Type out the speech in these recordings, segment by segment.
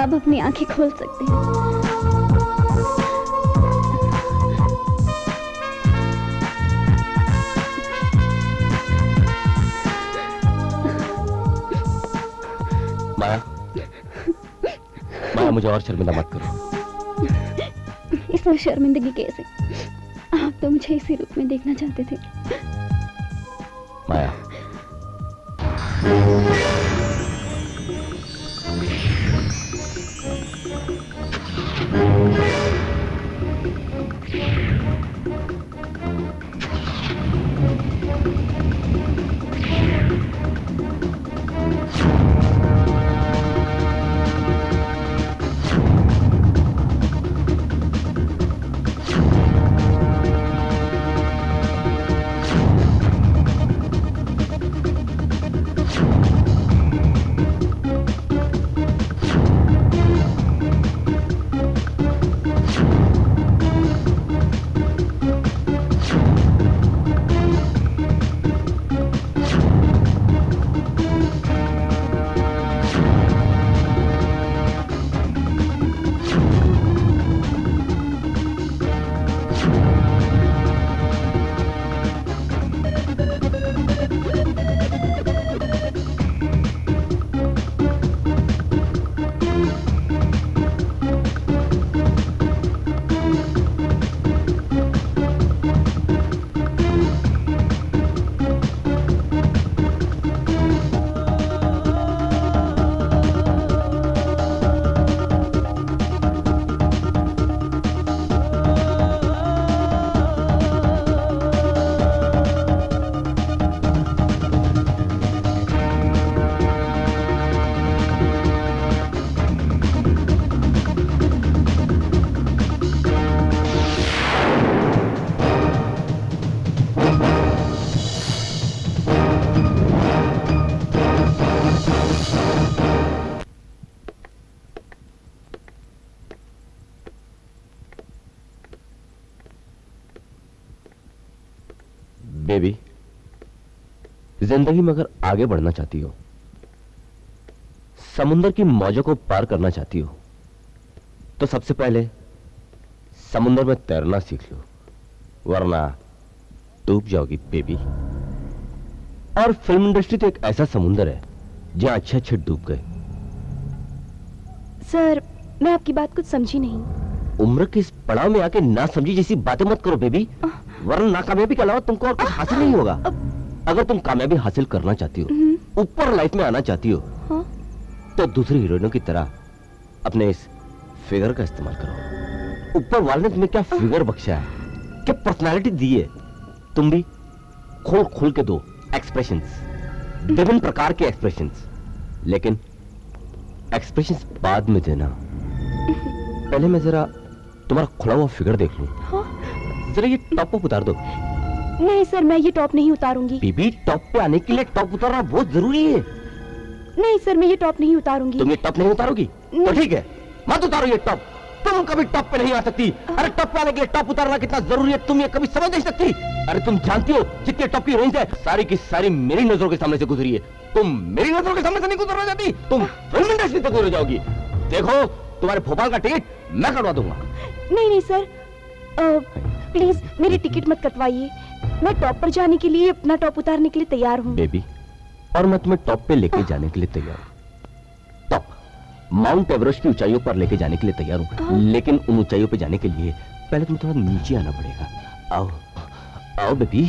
अब अपनी आंखें खोल सकते हैं। माया, माया मुझे और शर्मिंदा मत करो। इसमें शर्मिंदगी कैसे? आप तो मुझे इसी रूप में देखना चाहते थे। माया, बेबी, जिंदगी में अगर आगे बढ़ना चाहती हो, समुंदर की मौजों को पार करना चाहती हो, तो सबसे पहले समुंदर में तैरना सीख लो, वरना डूब जाओगी बेबी। और फिल्म इंडस्ट्री तो एक ऐसा समुंदर है जहां अच्छे अच्छे डूब गए। सर, मैं आपकी बात कुछ समझी नहीं। उम्र के इस पड़ाव में आके ना समझी जैसी बातें मत करो बेबी, वरना नाकामयाबी के अलावा तुमको और कुछ हासिल नहीं होगा। अगर तुम कामयाबी हासिल करना चाहती हो, ऊपर लाइफ में आना चाहती हो, तो दूसरी हीरोइनों की तरह अपने इस फिगर का इस्तेमाल करो। ऊपर वाले ने तुम्हें क्या फिगर बख्शा है, क्या पर्सनालिटी दी है। तुम भी खोल खोल के दो एक्सप्रेशंस, विभिन्न प्रकार के एक्सप्रेशंस, लेकिन एक्सप्रेशंस बाद में देना। पहले मैं जरा तुम्हारा खुला हुआ फिगर देख लूं। जरा ये टॉप अप उतार दो। नहीं सर, मैं ये टॉप नहीं उतारूंगी। बीबी, टॉप पे आने के लिए टॉप उतारना बहुत जरूरी है। नहीं सर, मैं ये टॉप नहीं उतारूंगी। तुम ये टॉप नहीं उतारोगी? तो ठीक है, मत उतारो ये टॉप। तुम कभी टॉप पे नहीं आ सकती। अरे टॉप पे आने के लिए टॉप उतारना कितना जरूरी है तुम ये कभी समझ नहीं सकती। अरे तुम जानती हो जितने टॉप की रेंज है सारी की सारी मेरी नजरों के सामने से गुजरी है। तुम मेरी नजरों के सामने से नहीं गुजरना चाहती, तुम फिल्म इंडस्ट्री तक गुजर जाओगी। देखो, तुम्हारे भोपाल का टिकट मैं कटवा दूंगा। नहीं नहीं सर, प्लीज मेरी टिकट मत कटवाइए। मैं टॉप पर जाने के लिए, अपना टॉप उतारने के लिए तैयार हूँ। बेबी, और मैं तुम्हें टॉप पे लेके जाने के लिए तैयार हूँ। टॉप माउंट एवरेस्ट की ऊंचाइयों पर लेके जाने के लिए तैयार हूँ, लेकिन उन ऊंचाइयों पे जाने के लिए पहले तुम्हें थोड़ा नीचे आना पड़ेगा। आओ आओ बेबी,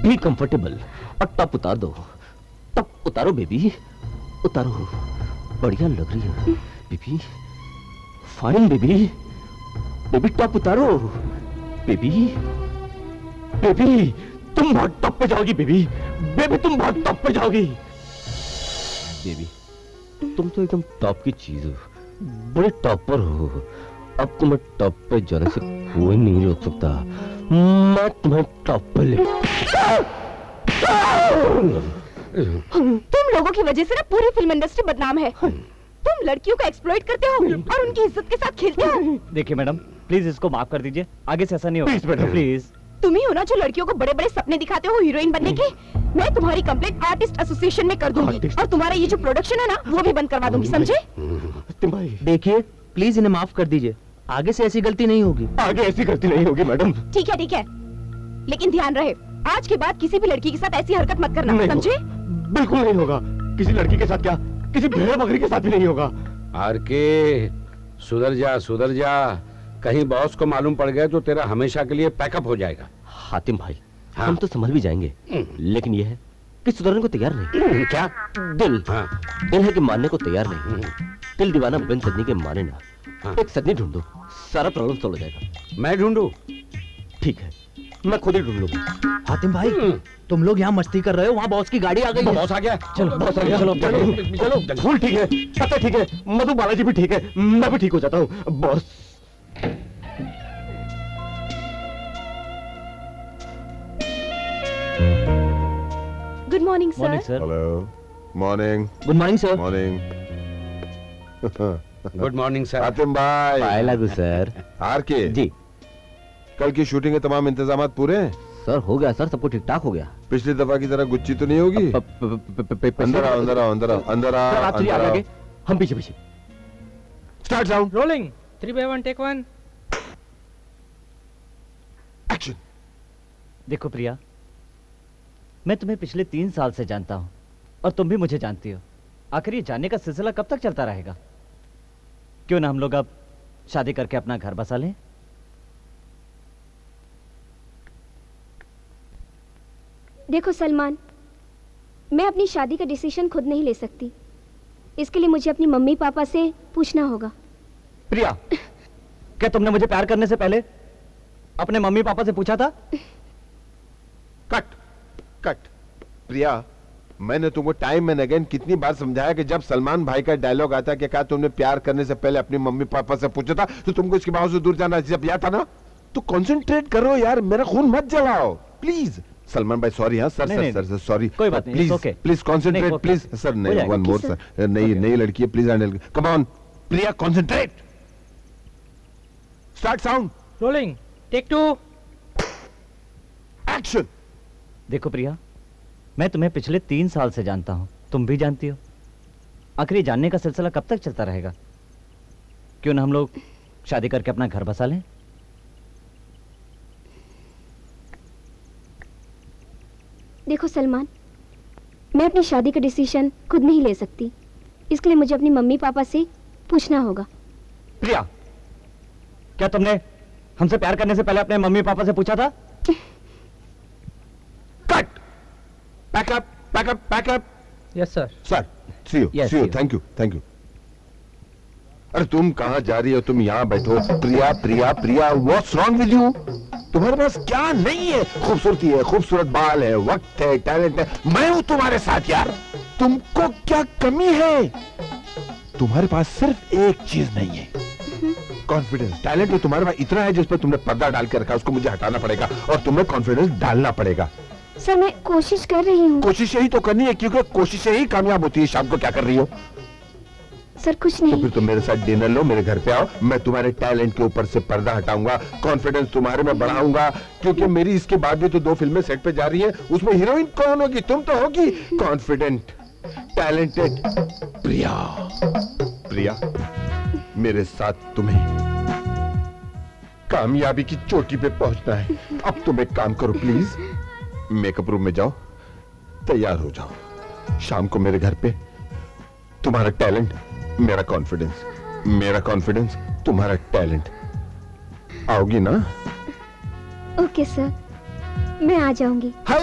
बी कंफर्टेबल और टॉप उतार दो। टॉप उतारो बेबी, उतारो। बढ़िया लग रही है baby, fine baby. Baby top उतारो बेबी। बेबी तुम बहुत टॉप पे जाओगी बेबी। बेबी तुम बहुत टॉप पे जाओगी। बेबी तुम तो एकदम टॉप की चीज हो, बड़े टॉपर हो। अब तुम्हें टॉप पे जाने से कोई नहीं रोक सकता। मैं तुम्हें टॉप पे ले। तुम लोगों की वजह से ना पूरी फिल्म इंडस्ट्री बदनाम है। तुम लड़कियों को एक्सप्लॉइट करते हो और उनकी इज्जत के साथ खेलते हो। देखिए मैडम, प्लीज इसको माफ कर दीजिए, आगे से ऐसा नहीं होगा प्लीज। तुम ही हो ना जो लड़कियों को बड़े बड़े सपने दिखाते हो हीरोइन बनने के। मैं तुम्हारी कंप्लेंट आर्टिस्ट एसोसिएशन में कर दूंगी और तुम्हारा ये जो प्रोडक्शन है ना वो भी बंद करवा दूंगी, समझे? हातिम भाई, देखिए प्लीज इन्हें माफ कर दीजिए, आगे से ऐसी गलती नहीं होगी। आगे ऐसी गलती नहीं होगी मैडम। ठीक है ठीक है, लेकिन ध्यान रहे आज के बाद किसी भी लड़की के साथ ऐसी हरकत मत करना, नहीं समझे? बिल्कुल नहीं होगा। किसी लड़की के साथ क्या, किसी भेड़ बकरी के साथ भी नहीं होगा। आर के सुधर जा सुधर जा, कहीं बॉस को मालूम पड़ गया तो तेरा हमेशा के लिए पैकअप हो जाएगा। हातिम भाई, हाँ। हम तो संभल भी जाएंगे, लेकिन यह है कि सुधरने को तैयार नहीं। क्या? दिल, हाँ। दिल है कि मानने को तैयार नहीं। दिल दीवाना बिन सजनी के माने ना। हाँ। एक सजनी ढूंढो, सारा प्रॉब्लम सॉल्व हो जाएगा। मैं ढूंढूं? ठीक है, मैं खुद ही ढूंढ लूंगा। हातिम भाई, तुम लोग यहाँ मस्ती कर रहे हो, वहाँ बॉस की गाड़ी आ गई है। बॉस आ गया। चलो बॉस आ गया, चलो चलो। फूल ठीक है, पता ठीक है, मधु बालाजी भी ठीक है, मैं भी ठीक हो जाता हूँ। Boss good morning morning sir. Sir. Hello, morning good morning sir. Morning. Good morning sir. Hatim भाई, पाए लागू सर। आर के जी कल की शूटिंग के तमाम इंतजाम पूरे हैं? सर, हो गया सर, सब कुछ ठीक ठाक हो गया। पिछली दफा की तरह गुच्ची तो नहीं होगी? अंदर आओ अंदर आओ अंदर आओ अंदर आओ सर, आप चलिए अंदर आगे, आओ। हम पीछे पीछे। Start sound, rolling 3 by 1 take 1। Action. देखो प्रिया, मैं तुम्हें पिछले 3 साल से जानता हूं और तुम भी मुझे जानती हो। आखिर ये जानने का सिलसिला कब तक चलता रहेगा? क्यों ना हम लोग अब शादी करके अपना घर बसा लें? देखो सलमान, मैं अपनी शादी का डिसीजन खुद नहीं ले सकती। इसके लिए मुझे अपनी मम्मी पापा से पूछना होगा। प्रिया, क्या तुमने मुझे प्यार करने से पहले अपने मम्मी पापा से पूछा था? Cut cut. प्रिया, मैंने तुमको टाइम एंड अगेन कितनी बार समझाया कि जब सलमान भाई का डायलॉग आता है कि क्या तुमने प्यार करने से पहले अपनी मम्मी पापा से पूछा था, तो तुमको इसके बाहर से दूर जाना जब याद था ना। तो कंसंट्रेट करो यार, मेरा खून मत जलाओ प्लीज। सलमान भाई सॉरी। हाँ सर नहीं, सर सर सॉरी। कोई बात नहीं, please it's okay. Please concentrate नहीं, प्लीज सर। हो नहीं, जाएगा। One more sir. नई लड़की है, please handle. Come on Priya, concentrate. Start sound, rolling take 2। Action. देखो प्रिया, मैं तुम्हें पिछले 3 साल से जानता हूं, तुम भी जानती हो। आखिर ये जानने का सिलसिला कब तक चलता रहेगा? क्यों ना हम लोग शादी करके अपना घर बसा लें? देखो सलमान, मैं अपनी शादी का डिसीजन खुद नहीं ले सकती। इसके लिए मुझे अपनी मम्मी पापा से पूछना होगा। प्रिया, क्या तुमने हमसे प्यार करने से पहले अपने मम्मी पापा से पूछा था? Cut. Pack up pack up pack up. Yes sir. Sir, see you Yes, see you, see you. Thank you thank you. अरे तुम कहाँ जा रही हो? तुम यहाँ बैठो। Priya Priya Priya, what's wrong with you? तुम्हारे पास क्या नहीं है? खूबसूरती है, खूबसूरत बाल है, वक्त है, टैलेंट है। मैं हूं तुम्हारे साथ यार। तुमको क्या कमी है? तुम्हारे पास सिर्फ एक चीज नहीं है, कॉन्फिडेंस। टैलेंट तो तुम्हारे पास इतना है जिस पर तुमने पर्दा डाल के रखा, उसको मुझे हटाना पड़ेगा और तुम्हें कॉन्फिडेंस डालना पड़ेगा। सर, मैं कोशिश कर रही हूँ। कोशिश यही तो करनी है, क्योंकि कोशिशें ही कामयाब होती है। शाम को क्या कर रही हो? सर कुछ तो नहीं। फिर तुम मेरे साथ डिनर लो, मेरे घर पे आओ, मैं तुम्हारे टैलेंट के ऊपर से पर्दा हटाऊंगा, कॉन्फिडेंस तुम्हारे में बढ़ाऊंगा। क्योंकि मेरी इसके बाद भी तो 2 फिल्में सेट पे जा रही हैं, उसमें हीरोइन कौन होगी? तुम तो होगी। कॉन्फिडेंट, टैलेंटेड प्रिया। प्रिया, मेरे साथ तुम्हें कामयाबी की चोटी पे पहुंचना है। अब तुम एक काम करो प्लीज, मेकअप रूम में जाओ, तैयार हो जाओ। शाम को मेरे घर पे तुम्हारा टैलेंट, मेरा कॉन्फिडेंस, मेरा कॉन्फिडेंस, तुम्हारा टैलेंट। आओगी ना? ओके सर, मैं आ जाऊंगी। हाय!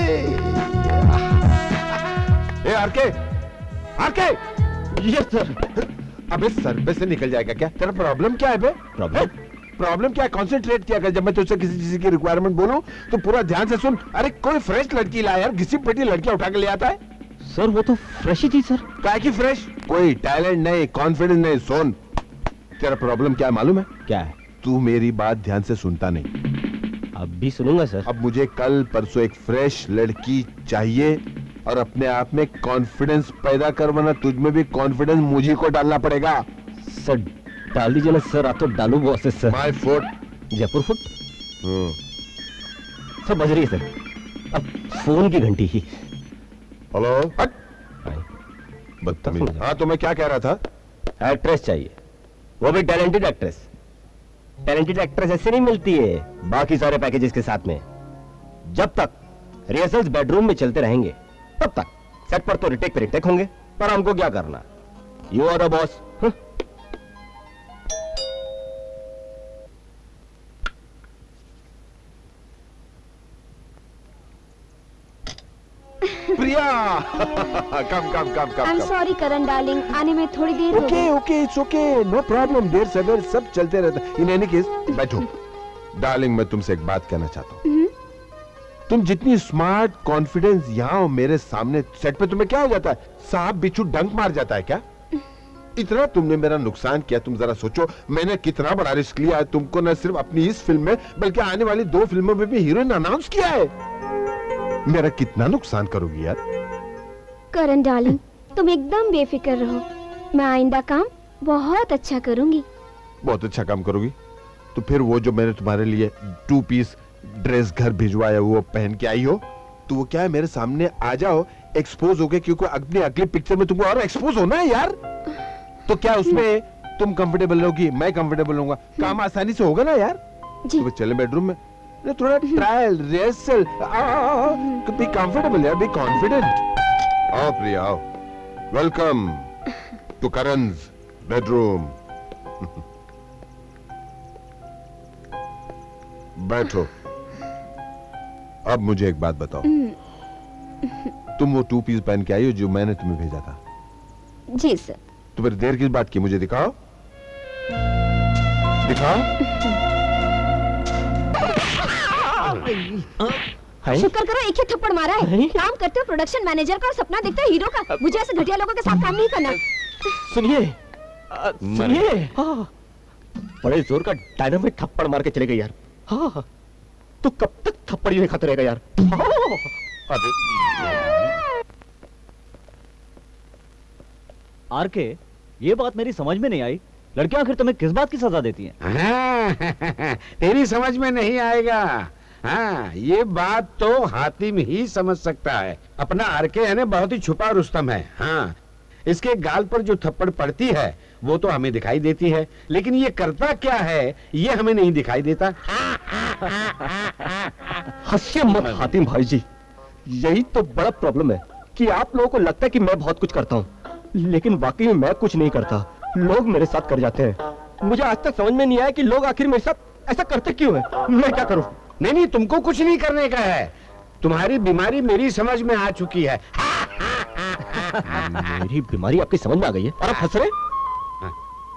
ए आरके, आरके! Yes sir. अबे सर पे से निकल जाएगा क्या? तेरा प्रॉब्लम क्या है बे? प्रॉब्लम क्या है? कंसंट्रेट किया कर। जब मैं तुझसे किसी चीज की रिक्वायरमेंट बोलूं तो पूरा ध्यान से सुन। अरे कोई फ्रेश लड़की ला यार, घिसी पिटी लड़कियां उठा के ले आता है। सर वो तो फ्रेश ही थी सर। काय की फ्रेश? कोई टैलेंट नहीं, कॉन्फिडेंस नहीं। सुन, तेरा प्रॉब्लम क्या है मालूम है? क्या है? तू मेरी बात ध्यान से सुनता नहीं। अब भी सुनूंगा सर। अब मुझे कल परसों एक फ्रेश लड़की चाहिए और अपने आप में कॉन्फिडेंस पैदा कर, वरना तुझ में भी कॉन्फिडेंस मुझे को डालना पड़ेगा। सर डाल दीजिए ना सर, आप तो डालू बॉस है sir. My foot. Jaipur foot. Sir बज रही है सर, अब फोन की घंटी ही। हेलो, बदतमीज। हाँ तो मैं क्या कह रहा था? एड्रेस चाहिए। वो भी टैलेंटेड एक्ट्रेस। टैलेंटेड एक्ट्रेस ऐसे नहीं मिलती है बाकी सारे पैकेजेस के साथ में। जब तक रिहर्सल्स बेडरूम में चलते रहेंगे तब तक सेट पर तो रिटेक पे रिटेक होंगे, पर हमको क्या करना? You are the boss. Priya come come come come I am come. Sorry Karan darling, आने में थोड़ी देर हो ओके गई। Okay it's okay, no problem. देर सवेर सब चलते रहता है। इन एनी केस बैठो। डार्लिंग, मैं तुमसे एक बात कहना चाहता हूँ। तुम जितनी स्मार्ट कॉन्फिडेंस यहाँ हो मेरे सामने सेट पे, तुम्हें क्या हो जाता है? सांप बिच्छू डंक मार जाता है क्या? इतना तुमने मेरा नुकसान किया। तुम जरा सोचो मैंने कितना बड़ा रिस्क लिया है। तुमको न सिर्फ अपनी इस फिल्म में बल्कि आने वाली 2 फिल्मों में भी हीरोइन अनाउंस किया है। मेरा कितना नुकसान करोगी यार? करण डार्लिंग, तुम एकदम बेफिक्र रहो, मैं आइंदा काम बहुत अच्छा करूंगी। बहुत अच्छा काम करोगी तो फिर वो जो मैंने तुम्हारे लिए 2 पीस ड्रेस घर भिजवाया वो पहन के आई हो, तो वो क्या है मेरे सामने आ जाओ एक्सपोज हो गए, क्योंकि अपनी अगली पिक्चर में तुमको और एक्सपोज होना है यार। तो क्या उसमें तुम कंफर्टेबल रहोगी, मैं कंफर्टेबल रहूंगा, काम आसानी से होगा ना यार? जी। तो चले बेडरूम में, थोड़ा ट्रायल रिहर्सल, बी कंफर्टेबल यार, बी कॉन्फिडेंट। आओ प्रिया आओ, वेलकम टू करण's बेडरूम। बैठो। अब मुझे एक बात बताओ, तुम वो 2 पीस पहन के आई हो जो मैंने तुम्हें भेजा था? जी सर। तो फिर देर किस बात की? मुझे दिखाओ दिखाओ। शुक्र करो एक ही थप्पड़ मारा है। काम करते हो प्रोडक्शन मैनेजर का और सपना देखते हो हीरो का। मुझे ऐसे घटिया लोगों के साथ काम नहीं करना। सुनिए सुनिए, बड़े जोर का डायनामिट थप्पड़ मार के चले गए यार। हाँ, तो कब तक थप्पड़ ही खाते रहेगा यार? अरे आर के, ये बात मेरी समझ में नहीं आई। लड़कियां आखिर तुम्हें किस बात की सजा देती हैं? हाँ, तेरी समझ में नहीं आएगा। हाँ, ये बात तो हातिम ही समझ सकता है। अपना आरके है ना, बहुत ही छुपा रुस्तम है। हाँ, इसके गाल पर जो थप्पड़ पड़ती है वो तो हमें दिखाई देती है, लेकिन ये करता क्या है ये हमें नहीं दिखाई देता। हंसिए मत हातिम भाई जी, यही तो बड़ा प्रॉब्लम है कि आप लोगों को लगता है कि मैं बहुत कुछ करता हूँ, लेकिन वाकई में मैं कुछ नहीं करता। लोग मेरे साथ कर जाते हैं। मुझे आज तक समझ में नहीं आया कि लोग आखिर मेरे साथ ऐसा करते क्यों है। मैं क्या करूँ? नहीं नहीं, तुमको कुछ नहीं करने का है। तुम्हारी बीमारी मेरी समझ में आ चुकी है। मेरी बीमारी आपकी समझ में आ गई है और आप हंस रहे?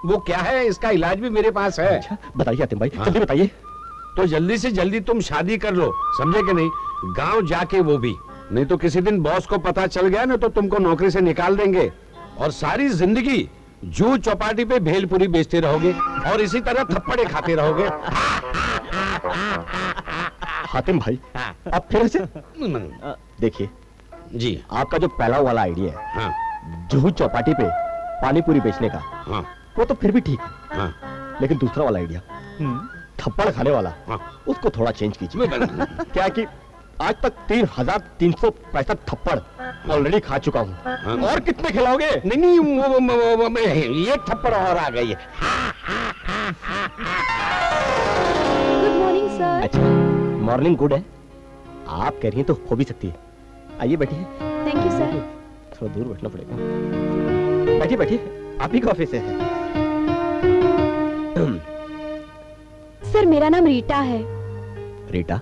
वो क्या है, इसका इलाज भी मेरे पास है। अच्छा, बताइए हातिम भाई, जल्दी बताइए। तो जल्दी से जल्दी तुम शादी कर लो, समझे कि नहीं? गांव जाके वो भी, नहीं तो किसी दिन बॉस को पता चल गया ना तो तुमको नौकरी से निकाल देंगे और सारी जिंदगी जू चौपाटी पे भेलपुरी बेचते रहोगे और इसी तरह थप्पड़े खाते रहोगे। हातिम भाई, आप फिर से देखिए जी, आपका जो पहला वाला आइडिया है, हाँ जूहू चौपाटी पे पानी पूरी बेचने का, हाँ वो तो फिर भी ठीक है, हाँ लेकिन दूसरा वाला आइडिया थप्पड़ खाने वाला, हाँ। उसको थोड़ा चेंज कीजिए। क्या है कि आज तक 3,365 थप्पड़ ऑलरेडी खा चुका हूँ, और कितने खिलाओगे? नहीं नहीं, वो ये थप्पड़ और आ गई है। Good morning sir. अच्छा, मॉर्निंग गुड है, आप कह रही हैं तो हो भी सकती है। आइए बैठिए। Thank you sir. थोड़ा दूर बैठना पड़ेगा। बैठिए बैठिए, आप ही का ऑफिस है। सर मेरा नाम रीटा है। रीटा,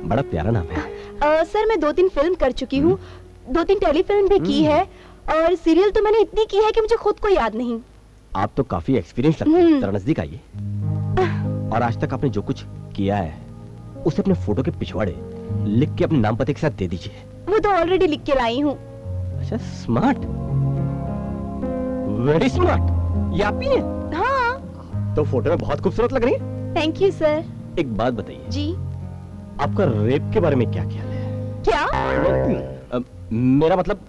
बड़ा प्यारा नाम है। सर मैं 2-3 फिल्म कर चुकी हूँ, 2-3 टेलीफिल्म भी की है, और सीरियल तो मैंने इतनी की है कि मुझे खुद को याद नहीं। आप तो काफी एक्सपीरियंस लगते हैं। जरा नजदीक आइए। और आज तक आपने जो कुछ किया है उसे अपने फोटो के पिछवाड़े लिख के अपने नाम पते के साथ दे दीजिए। वो तो ऑलरेडी लिख के लाई हूँ। अच्छा, स्मार्ट, वेरी स्मार्ट। ये आप ही हैं? हाँ। तो फोटो में बहुत खूबसूरत लग रही है। Thank you sir. एक बात बताइए जी। आपका रेप के बारे में क्या ख्याल है? क्या? मेरा मतलब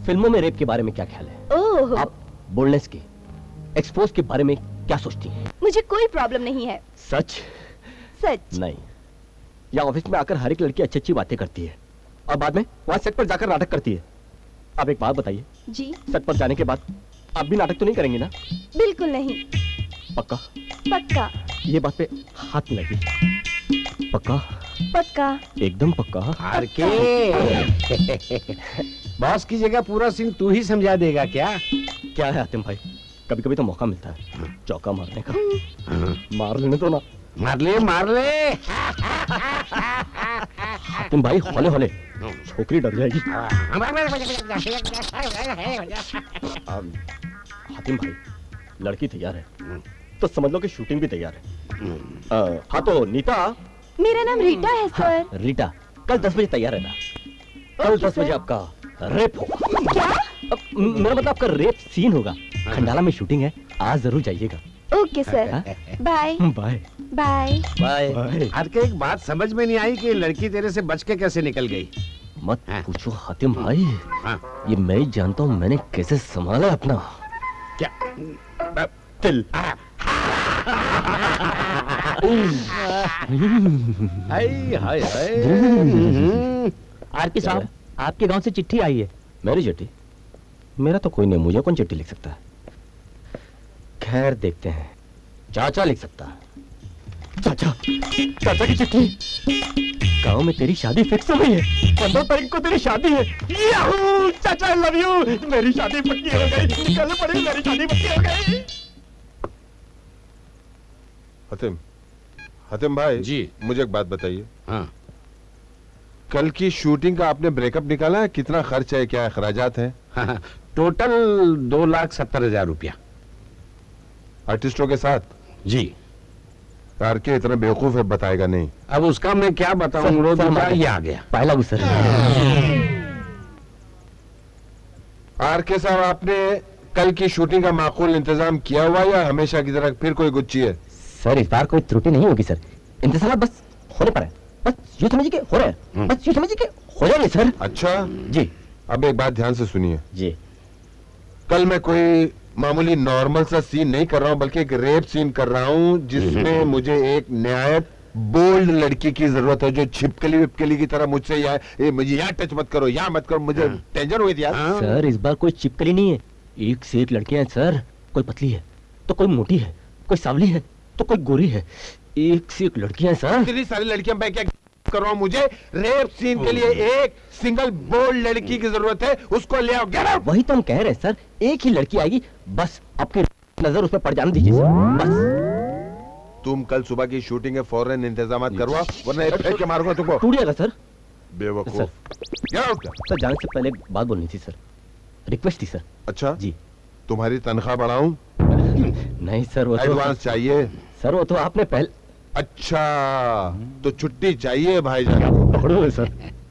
फिल्मों में रेप के बारे में क्या ख्याल है? ओह, आप बोल्डनेस के, एक्सपोज के बारे में क्या सोचती हैं? मुझे कोई प्रॉब्लम नहीं है। सच? सच नहीं, या ऑफिस में आकर हर एक लड़की अच्छी अच्छी बातें करती है और बाद में वहां सेट पर जाकर नाटक करती है। आप एक बात बताइए, जी। सेट पर जाने के बाद आप भी नाटक तो नहीं करेंगी ना? बिल्कुल नहीं। पक्का? पक्का ये बात पे हाथ लगी। पक्का? पक्का। एकदम पक्का? आरके बॉस की जगह पूरा सीन तू ही समझा देगा क्या? क्या है हातिम भाई, कभी कभी तो मौका मिलता है चौका मारने का। मार लेने तो ना। मार ले मार ले। हातिम भाई हौले हौले, छोकरी डर जाएगी। हातिम भाई लड़की तैयार है तो समझ लो कि शूटिंग भी तैयार है। हाँ तो नीता। मेरा नाम रीटा है सर। रीटा, कल 10 बजे तैयार रहना। कल 10 बजे आपका रेप होगा। क्या? मेरा मतलब आपका रेप सीन होगा। खंडाला में शूटिंग है, आज जरूर जाइएगा। Okay sir, bye bye bye. Bye. RK एक बात समझ में नहीं आई कि लड़की तेरे से बच के कैसे निकल गई। मत पूछो हातिम भाई, हाँ। ये मैं ही जानता हूँ मैंने कैसे संभाला अपना क्या? दिल। हाय हाय हाय। आरपी साहब, आपके गांव से चिट्ठी आई है। मेरी चिट्ठी? मेरा तो कोई नहीं, मुझे कौन चिट्ठी लिख सकता है? खैर देखते हैं। चाचा लिख सकता है। चाचा, चाचा की चिट्ठी। गांव में तेरी शादी फिक्स हो गई है, 15 तारीख को तेरी शादी है। याहू! चाचा आई लव यू, मेरी शादी पक्की हो गई। निकलने पड़ी, मेरी शादी पक्की हो गई। हतिम भाई जी। मुझे एक बात बताइए, हाँ। कल की शूटिंग का आपने ब्रेकअप निकाला है? कितना खर्च है, क्या अखराजात है? हाँ, टोटल 2,70,000 रुपया। आर्टिस्टों के साथ? जी। यार के इतना बेवकूफ है, बताएगा नहीं। अब उसका मैं क्या बताऊं, रोज ये आ गया। पहला गुस्सा। आर के साहब, आपने कल की शूटिंग का माकूल इंतजाम किया हुआ या हमेशा की तरह फिर कोई गुच्ची है? सर इस बार कोई त्रुटि नहीं होगी सर, इंतजाम बस होने पर है। बस यूं समझिए कि हो रहे हैं, बस यूं समझिए कि हो जाएंगे सर। अच्छा जी। अब एक बात ध्यान से सुनिए, जी। कल मैं कोई मामूली नॉर्मल सा सीन नहीं कर रहा हूं, बल्कि एक रेप सीन कर रहा हूं जिसमें मुझे एक न्यायत बोल्ड लड़की की जरूरत है जो छिपकली विपकली की तरह मुझसे मुझे यहाँ टच मत करो, यहाँ मत करो, मुझे टेंशन हुई थी यार। सर इस बार कोई चिपकली नहीं है, एक से एक लड़कियां हैं सर। कोई पतली है तो कोई मोटी है, कोई सांवली है तो कोई गोरी है, एक से एक लड़कियां हैं सर। इतनी सारी लड़कियां मैं क्या कर रहा हूं? मुझे रेप सीन के लिए एक सिंगल बोल्ड लड़की की जरूरत है, उसको ले आओ। Get out. वही तो हम कह रहे हैं सर, एक ही लड़की आएगी, बस आपकी नजर उस पर पड़ जाने दीजिए सर, बस। तुम कल सुबह की शूटिंग है, फौरन इंतजाम करवा, वरना एक फेंक के मारूंगा तुमको। टूट जाएगा सर। बेवकूफ। सर। Get out. सर जाने से पहले एक बात बोलनी थी सर, रिक्वेस्ट थी सर। अच्छा जी। तुम्हारी तनख्वाह बढ़ाऊं? नहीं सर, वो तो एडवांस चाहिए? सर वो तो आपने पहले। अच्छा तो छुट्टी चाहिए भाईजान को? पकड़ो सर।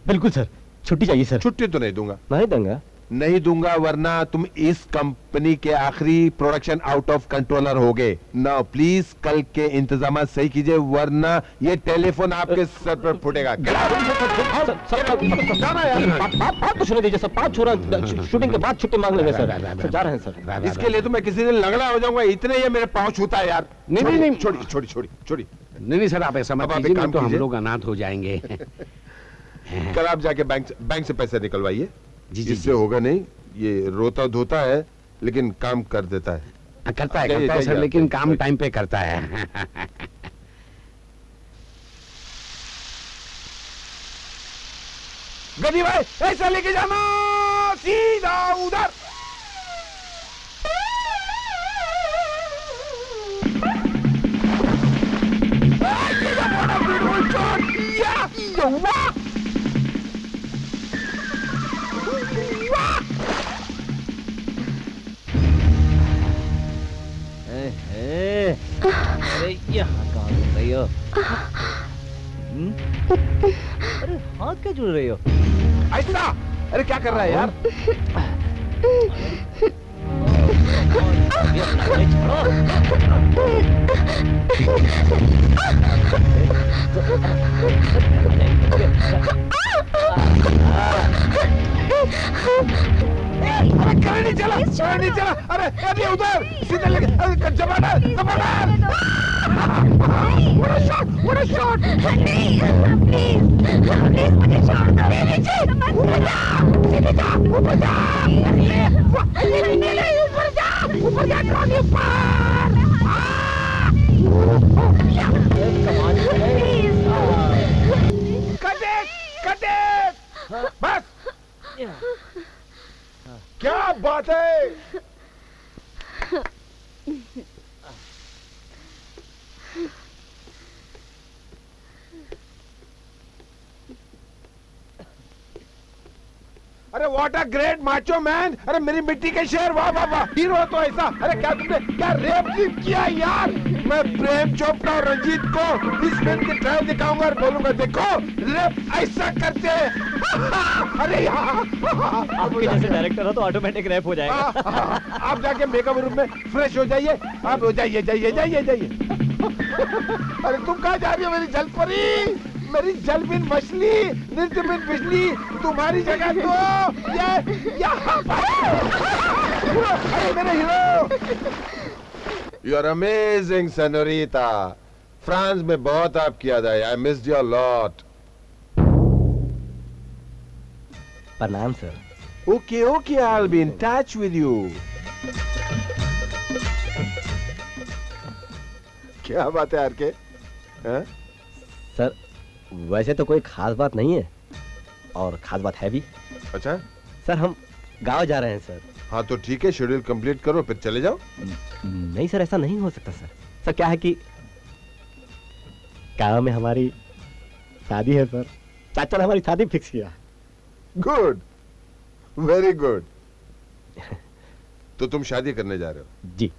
बिल्कुल सर, छुट्टी चाहिए सर। छुट्टी तो नहीं दूंगा। नहीं दूंगा? नहीं दूंगा, वरना तुम इस कंपनी के आखिरी प्रोडक्शन आउट ऑफ कंट्रोलर होगे। नाउ प्लीज कल के इंतजाम सही कीजिए, वरना ये टेलीफोन आपके सर पर फूटेगा। जाना यार, बात तो सुने दीजिए सर। 5 छोरा शूटिंग के बाद छुट्टी मांग लेंगे सर। सर जा रहे हैं सर। इसके लिए तो मैं किसी दिन लंगड़ा हो जाऊंगा, इतने ये मेरे पाँव छूता है यार। नहीं, छोड़ी छोड़ी छोड़ी छोड़ी। नहीं सर, आप ऐसा मत अब आप एक कीजिए, काम तो हम कीजिए। लोग अनाथ हो जाएंगे। कल आप जाके बैंक से पैसे निकलवाइए। जी, जी, इससे जी। होगा नहीं, ये रोता धोता है लेकिन काम कर देता है। करता है जाइए, सर, जाइए, लेकिन जाइए। काम टाइम पे करता है। गदी भाई ऐसा लेके जाना सीधा उधर। अरे यहाँ कहाँ घूम रही हो? अरे हाथ क्या जुड़ रही हो? ऐसा अरे क्या कर रहा है यार? अरे करे नहीं चला, करे नहीं चला। अरे अरे उधर सीधे लगे। अरे जमादार जमादार। What a shot! नहीं, please, please मुझे छोड़ दो। नीचे, ऊपर जा, सीधे जा, ऊपर जा। नहीं, ऊपर जा, ट्रॉली ऊपर। कट इट बस। क्या बात है? अरे what a great macho man. अरे मेरी मिट्टी के शेर, वाह वाह वाह, हीरो तो ऐसा। अरे क्या तुमने क्या रेप किया यार। मैं प्रेम चोपड़ा और रंजीत को इस फिल्म की ट्रायल दिखाऊंगा और बोलूंगा देखो रेप ऐसा करते हैं। अरे यार आपके जैसे डायरेक्टर हो तो ऑटोमेटिक रैप हो जाएगा। आप जाके मेकअप रूम में फ्रेश हो जाइए। आप हो जाइए जाइए जाइए जाइए। अरे तुम कहाँ जा रही हो मेरी जलपरी, मेरी जलबिन मछली, नृत्य बिन बिजली, तुम्हारी जगह तो ये यहाँ पर। अरे मेरे हीरो। You are amazing senorita. France में बहुत आपकी याद आई। I missed your lot. प्रणाम sir. Okay okay, I will be in touch with you. क्या बात है आरके? हाँ? सर वैसे तो कोई खास बात नहीं है, और खास बात है भी। अच्छा सर हम गांव जा रहे हैं सर। हाँ तो ठीक है, शेड्यूल कंप्लीट करो फिर चले जाओ। नहीं सर, ऐसा नहीं हो सकता सर। सर क्या है कि गांव में हमारी शादी है सर। चाचा ने हमारी शादी फिक्स किया। Good, very good. तो तुम शादी करने जा रहे हो? जी।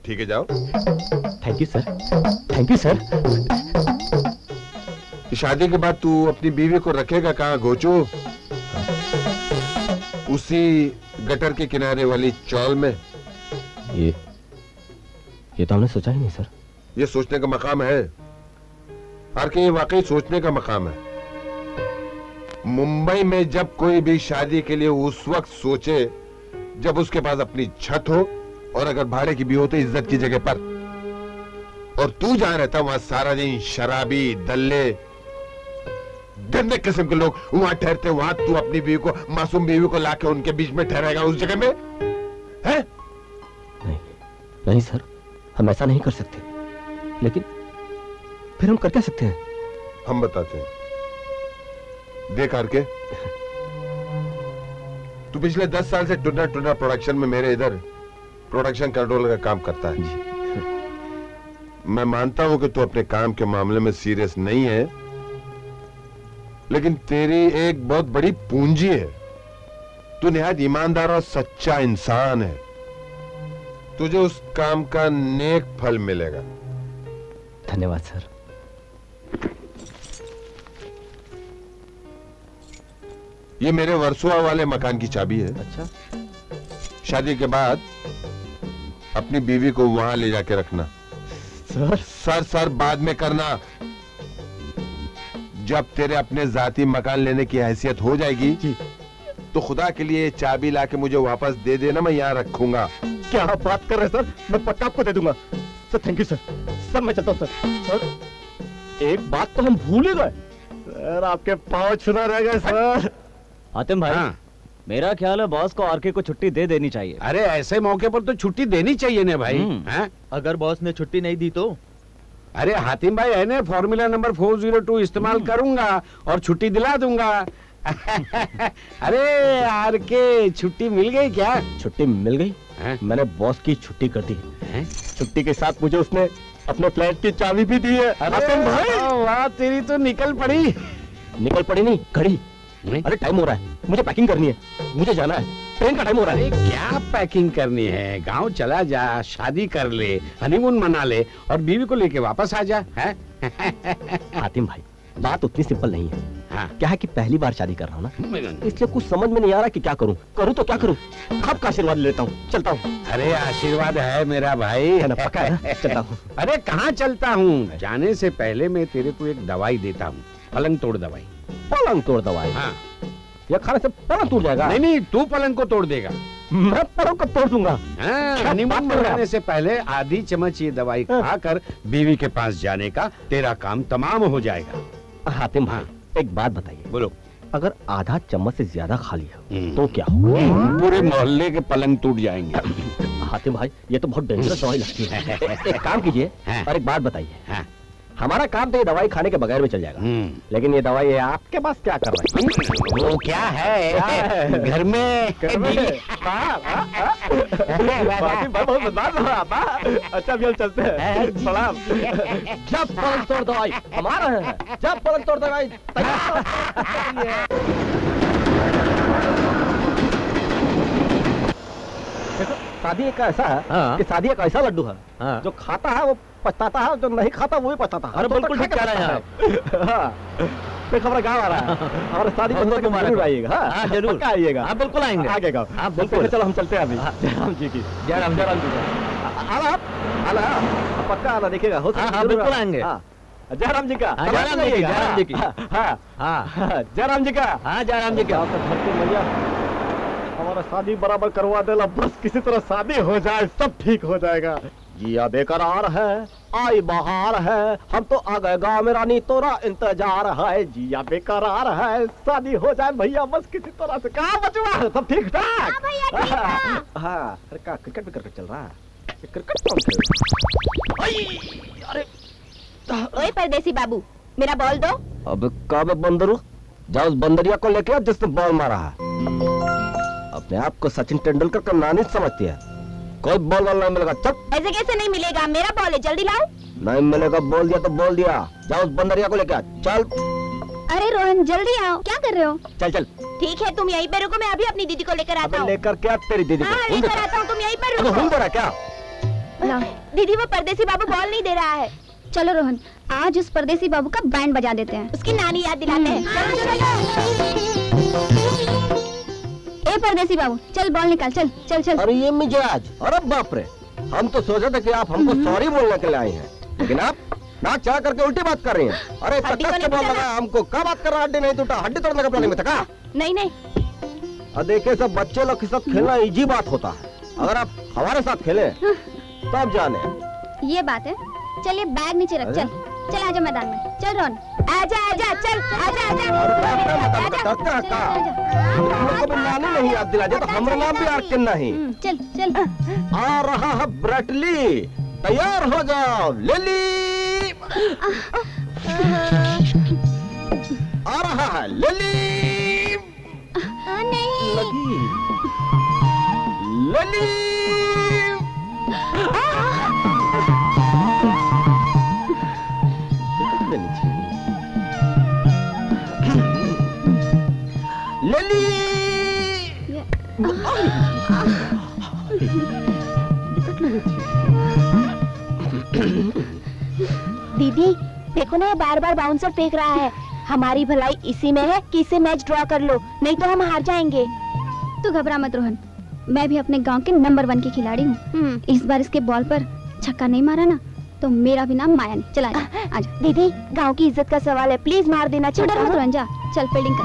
ठीक है जाओ। Thank you sir. Thank you sir. शादी के बाद तू अपनी बीवी को रखेगा कहाँ घोचू? उसी गटर के किनारे वाली चौल में? ये तो हमने सोचा ही नहीं सर। ये सोचने का मकाम है हर के, ये वाकई सोचने का मकाम है। मुंबई में जब कोई भी शादी के लिए उस वक्त सोचे जब उसके पास अपनी छत हो, और अगर भाड़े की भी हो तो इज्जत की जगह पर। और तू जहां रहता वहां सारा दिन शराबी, दल्ले, गंदे किस्म के लोग वहां ठहरते, वहां तू अपनी बीवी को, मासूम बीवी को लाके उनके बीच में ठहराएगा उस जगह में? है? नहीं सर, हम ऐसा नहीं कर सकते। लेकिन फिर हम कर क्या सकते हैं? हम बताते हैं। देख आरके, तू पिछले 10 साल से टुना टुना प्रोडक्शन में मेरे इधर प्रोडक्शन कंट्रोलर का काम करता है। मैं मानता हूं कि तू अपने काम के मामले में सीरियस नहीं है, लेकिन तेरी एक बहुत बड़ी पूंजी है। तू निहायत ईमानदार और सच्चा इंसान है। तुझे उस काम का नेक फल मिलेगा। धन्यवाद सर। ये मेरे वर्सोवा वाले मकान की चाबी है। अच्छा। शादी के बाद अपनी बीवी को वहां ले जाके रखना। सर सर बाद में करना। जब तेरे अपने जाती मकान लेने की हैसियत हो जाएगी जी, तो खुदा के लिए चाबी लाके मुझे वापस दे देना, मैं यहाँ रखूंगा। क्या आप बात कर रहे हैं सर? मैं पक्का आपको दे दूंगा sir. Thank you sir. Sir मैं चलता हूँ सर। सर एक बात तो हम भूल ही गए सर, आपके पाँव छूना रह गए सर। हातिम भाई, हाँ। मेरा ख्याल है बॉस को आरके को छुट्टी दे देनी चाहिए। अरे ऐसे मौके पर तो छुट्टी देनी चाहिए ना भाई। हैं? अगर बॉस ने छुट्टी नहीं दी तो? अरे हातिम भाई है ना, फॉर्मूला नंबर 402 इस्तेमाल करूंगा और छुट्टी दिला दूंगा। अरे आरके, छुट्टी मिल गई क्या? छुट्टी मिल गई। हैं? मैंने बॉस की छुट्टी कर दी। हैं? छुट्टी के साथ मुझे उसने अपने फ्लैट की चाबी भी दी है। अरे वाह, तेरी तो निकल पड़ी। निकल पड़ी नहीं, घड़ी। नहीं? अरे टाइम हो रहा है, मुझे पैकिंग करनी है, मुझे जाना है, ट्रेन का टाइम हो रहा अरे है। क्या पैकिंग करनी है? गांव चला जा, शादी कर ले, हनीमून मना ले और बीवी को लेके वापस आ जा। है? हातिम भाई, बात उतनी सिंपल नहीं है। हाँ। क्या है कि पहली बार शादी कर रहा हूँ ना, इसलिए कुछ समझ में नहीं आ रहा कि क्या करूँ। करूँ तो क्या करूँ? आपका आशीर्वाद लेता हूँ, चलता हूँ। अरे आशीर्वाद है मेरा भाई। है ना, पक्का है ना? चलता हूँ। अरे कहाँ चलता हूँ? जाने से पहले मैं तेरे को एक दवाई देता हूँ, पलंग तोड़ दवाई। पलंग तोड़ दवाई? हाँ। यह खाने से पलंग टूट जाएगा? नहीं नहीं, तू पलंग को तोड़ देगा। मैं पलंग को तोड़ दूंगा। हाँ, क्या हनीमून बात कर रहे हैं मनाने से पहले आधी चम्मच ये दवाई खाकर बीवी के पास जाने का तेरा काम तमाम हो जाएगा। हातिम भाई, एक बात बताइए। बोलो। अगर आधा चम्मच से ज्यादा खा लिया तो क्या होगा? पूरे मोहल्ले के पलंग टूट जाएंगे। हातिम भाई ये तो बहुत डेंजरस दवाई लगती है। एक काम कीजिए हाँ। और एक बात बताइए। हाँ। हमारा काम तो ये दवाई खाने के बगैर में चल जाएगा, लेकिन ये दवाई है आपके पास क्या कर रही है? वो क्या है घर में अच्छा अभी हम चलते हैं। सलाम। जब पलंग तोड़ दवाई हमारा है, जब पलंग तोड़ दवाई तैयार। शादी एक ऐसा है कि शादी एक ऐसा लड्डू है जो खाता है वो पछताता है, जो नहीं खाता वो भी पछताता है। अरे बिल्कुल ठीक कह रहे हैं आप। तो खबर गाँव आ रहा है हमारे शादी बंदर को जरूर आइएगा। हाँ जरूर पक्का आइएगा। हाँ बिल्कुल आएंगे। आगे गाँव हाँ बिल्कुल। चलो हम चलते हैं अभी। जयराम जी की जयराम जी आना आप आना पक्का आना देखिएगा हो हाँ, हाँ, बिल्कुल आएंगे। जयराम जी का हाँ, जयराम जी की, जयराम जी की। हाँ हाँ जयराम जी का। हाँ जयराम जी क्या भैया हमारा शादी बराबर करवा देला, बस किसी तरह शादी हो जाए सब ठीक हो जाएगा। जिया बेकरार है आई बहार है, हम तो आ गए गाँव में रानी तोरा इंतजार है। जिया बेकरार है शादी हो जाए भैया बस किसी तरह से। कहाँ बचवा सब ठीक ठाक? हाँ अरे क्या क्रिकेट भी क्रिकेट चल रहा है? क्रिकेट कौन खेल? अरे ओए परदेसी बाबू, मेरा बॉल दो। अब कब बंदरू जाओ उस बंदरिया को लेके आओ जिसने बॉल मारा है। अपने आप को सचिन तेंदुलकर का नानी समझती है। कोई बॉल वाला नहीं मिलेगा। चल ऐसे कैसे नहीं मिलेगा, मेरा बॉल है, जल्दी लाओ। नहीं मिलेगा, बोल दिया तो बोल दिया। जाओ उस बंदरिया को लेके आ। चल अरे रोहन जल्दी आओ, क्या कर रहे हो? चल चल। ठीक है तुम यहीं पे रुको, मैं अभी अपनी दीदी को लेकर आता अबे हूँ। लेकर क्या तेरी दीदी को? हाँ लेकर आता हूँ, तुम यहीं पर अबे रुको। हूँ तेरा क्या? लाओ। दीदी वो परदेसी बाबू बॉल नहीं दे रहा है। चलो रोहन आज उस परदेसी बाबू का बैंड बजा देते हैं। उसकी नानी याद दिलाते हैं। ए परदेसी बाबू चल बॉल निकाल, चल चल चल। अरे ये मिजाज, अरे बाप रे, हम तो सोचे थे कि आप हमको सॉरी बोलने के लिए आए हैं, लेकिन आप नाक चढ़ा करके उल्टी बात कर रही हैं। अरे हड्डी को कस के नहीं बोल लगा हमको, क्या बात कर रहा? हड्डी नहीं टूटा, हड्डी तोड़ने का प्लानिंग में था क्या? नहीं नहीं और देखिए सब बच्चे लोग के साथ खेलना इजी बात होता है, अगर आप हमारे साथ खेले तब जाने। ये बात है। चलिए बैग नीचे रख, चल चल आजा मैदान में। चल रोहन आजा आजा चल आजा आजा आजा। हमको भी नानी नहीं याद दिला दिया तो हमारा नाम भी आर्किन नहीं। चल चल। आ रहा है ब्रेटली, तैयार हो जाओ। लिली आ रहा है, लिली नहीं लगी लिली। लिली दीदी देखो ना, ये बार बार बाउंसर फेंक रहा है। हमारी भलाई इसी में है कि इसे मैच ड्रॉ कर लो, नहीं तो हम हार जाएंगे। तू घबरा मत रोहन, मैं भी अपने गांव के नंबर 1 की खिलाड़ी हूँ। इस बार इसके बॉल पर छक्का नहीं मारा ना तो मेरा भी नाम माया नहीं। चला आजा। दीदी गांव की इज्जत का सवाल है, प्लीज मार देना। छोटा मत रोहन, जा चल फील्डिंग कर।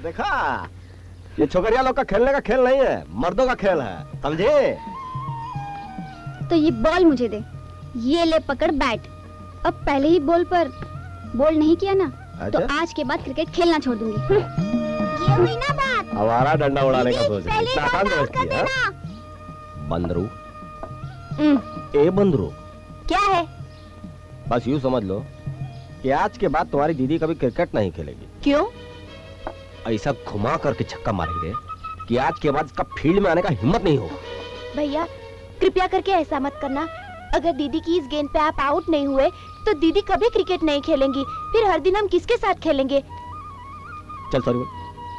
देखा ये छोकरिया लोग का खेलने का खेल नहीं है, मर्दों का खेल है, समझे? तो ये बॉल मुझे दे, ये ले पकड़ बैट। अब पहले ही बॉल पर बॉल नहीं किया ना तो अच्छा? आज के बाद क्रिकेट खेलना छोड़ दूंगी। ये हुई ना बात। हमारा डंडा उड़ाने का सोच पहले इतना आसान बॉल आउट समझती कर है? देना। बंदरू ए बंदरू, क्या है? बस यूँ समझ लो कि आज के बाद तुम्हारी दीदी कभी क्रिकेट नहीं खेलेगी। क्यों? ऐसा घुमा करके छक्का मारेंगे कि आज के बाद इसका फील्ड में आने का हिम्मत नहीं होगा। भैया कृपया करके ऐसा मत करना। अगर दीदी की इस गेंद पे आप आउट नहीं हुए तो दीदी कभी क्रिकेट नहीं खेलेंगी, फिर हर दिन हम किसके साथ खेलेंगे? चल सॉरी बोल।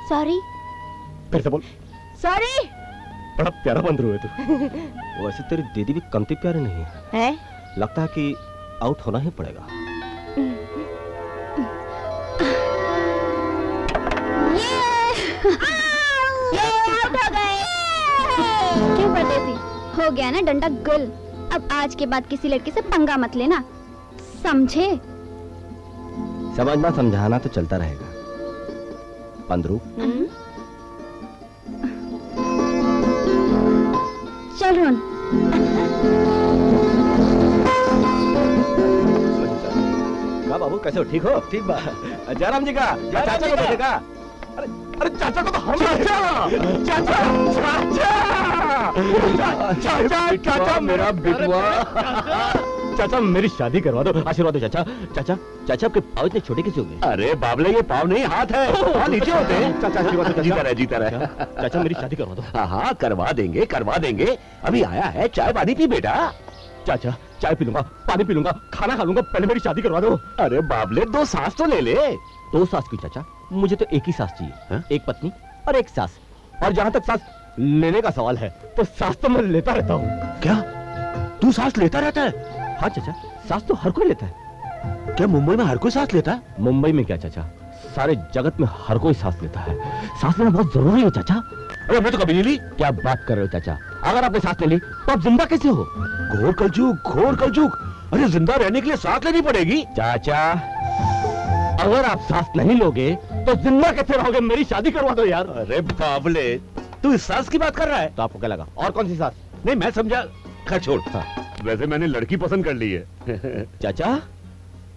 सॉरी फिर से बोल। सॉरी। बड़ा प्यारा बंदरू है तू। वैसे तेरी दीदी भी कमती प्यारी नहीं है, लगता है कि आउट होना ही पड़ेगा। ये आउट हो गए। क्यों परदेसी, हो गया ना डंडा गुल। अब आज के बाद किसी लड़की से पंगा मत लेना, समझे? समझना समझाना तो चलता रहेगा। बंदरू चल रोहन। क्या बाबू कैसे हो? ठीक हो? ठीक बा। जयराम जी का चाचा को तो देखा। अरे अरे चाचा को तो हम चाचा मेरा बिटुआ। चाचा मेरी शादी करवा दो, आशीर्वाद दो चाचा। चाचा चाचा आपके पाँव इतने छोटे कैसे हो गए? अरे बाबले, ये पाँव नहीं हाथ है, पाँव नीचे होते हैं। चाचा आशीर्वाद दो, जीता रहे, जीता रहे। चाचा मेरी शादी करवा दो। हाँ हाँ, करवा देंगे, करवा देंगे। अभी आया है, चाय पानी पी बेटा। चाचा चाय पी लूंगा, पानी पी लूंगा, खाना खा लूंगा, पहले मेरी शादी करवा दो। अरे बाबले, 2 सांस तो ले ले। 2 सास की चाचा? मुझे तो एक ही सास चाहिए। हाँ? एक पत्नी और एक सास। और जहाँ तक सास लेने का सवाल है तो सास तो मैं लेता रहता हूँ। क्या तू सांस लेता रहता है? हाँ चाचा, सास तो हर कोई लेता है। क्या मुंबई में हर कोई सांस लेता है? मुंबई में क्या चाचा, सारे जगत में हर कोई सांस लेता है। सांस लेना बहुत जरूरी है चाचा। अरे मैं तो कभी नहीं ली। क्या बात कर रहे हो चाचा? अगर आपने सांस ले ली तो आप जिंदा कैसे हो? घोर कलजुग, घोर कलजुग। अरे जिंदा रहने के लिए सांस लेनी पड़ेगी। चाचा अगर आप सांस नहीं लोगे तो जिंदा कैसे रहोगे? मेरी शादी करवा दो यार। अरे बाबले, तू इस सांस की बात कर रहा है? तो आपको क्या लगा और कौन सी सांस? नहीं, मैं समझा। खैर छोड़। हाँ। वैसे मैंने लड़की पसंद कर ली है। चाचा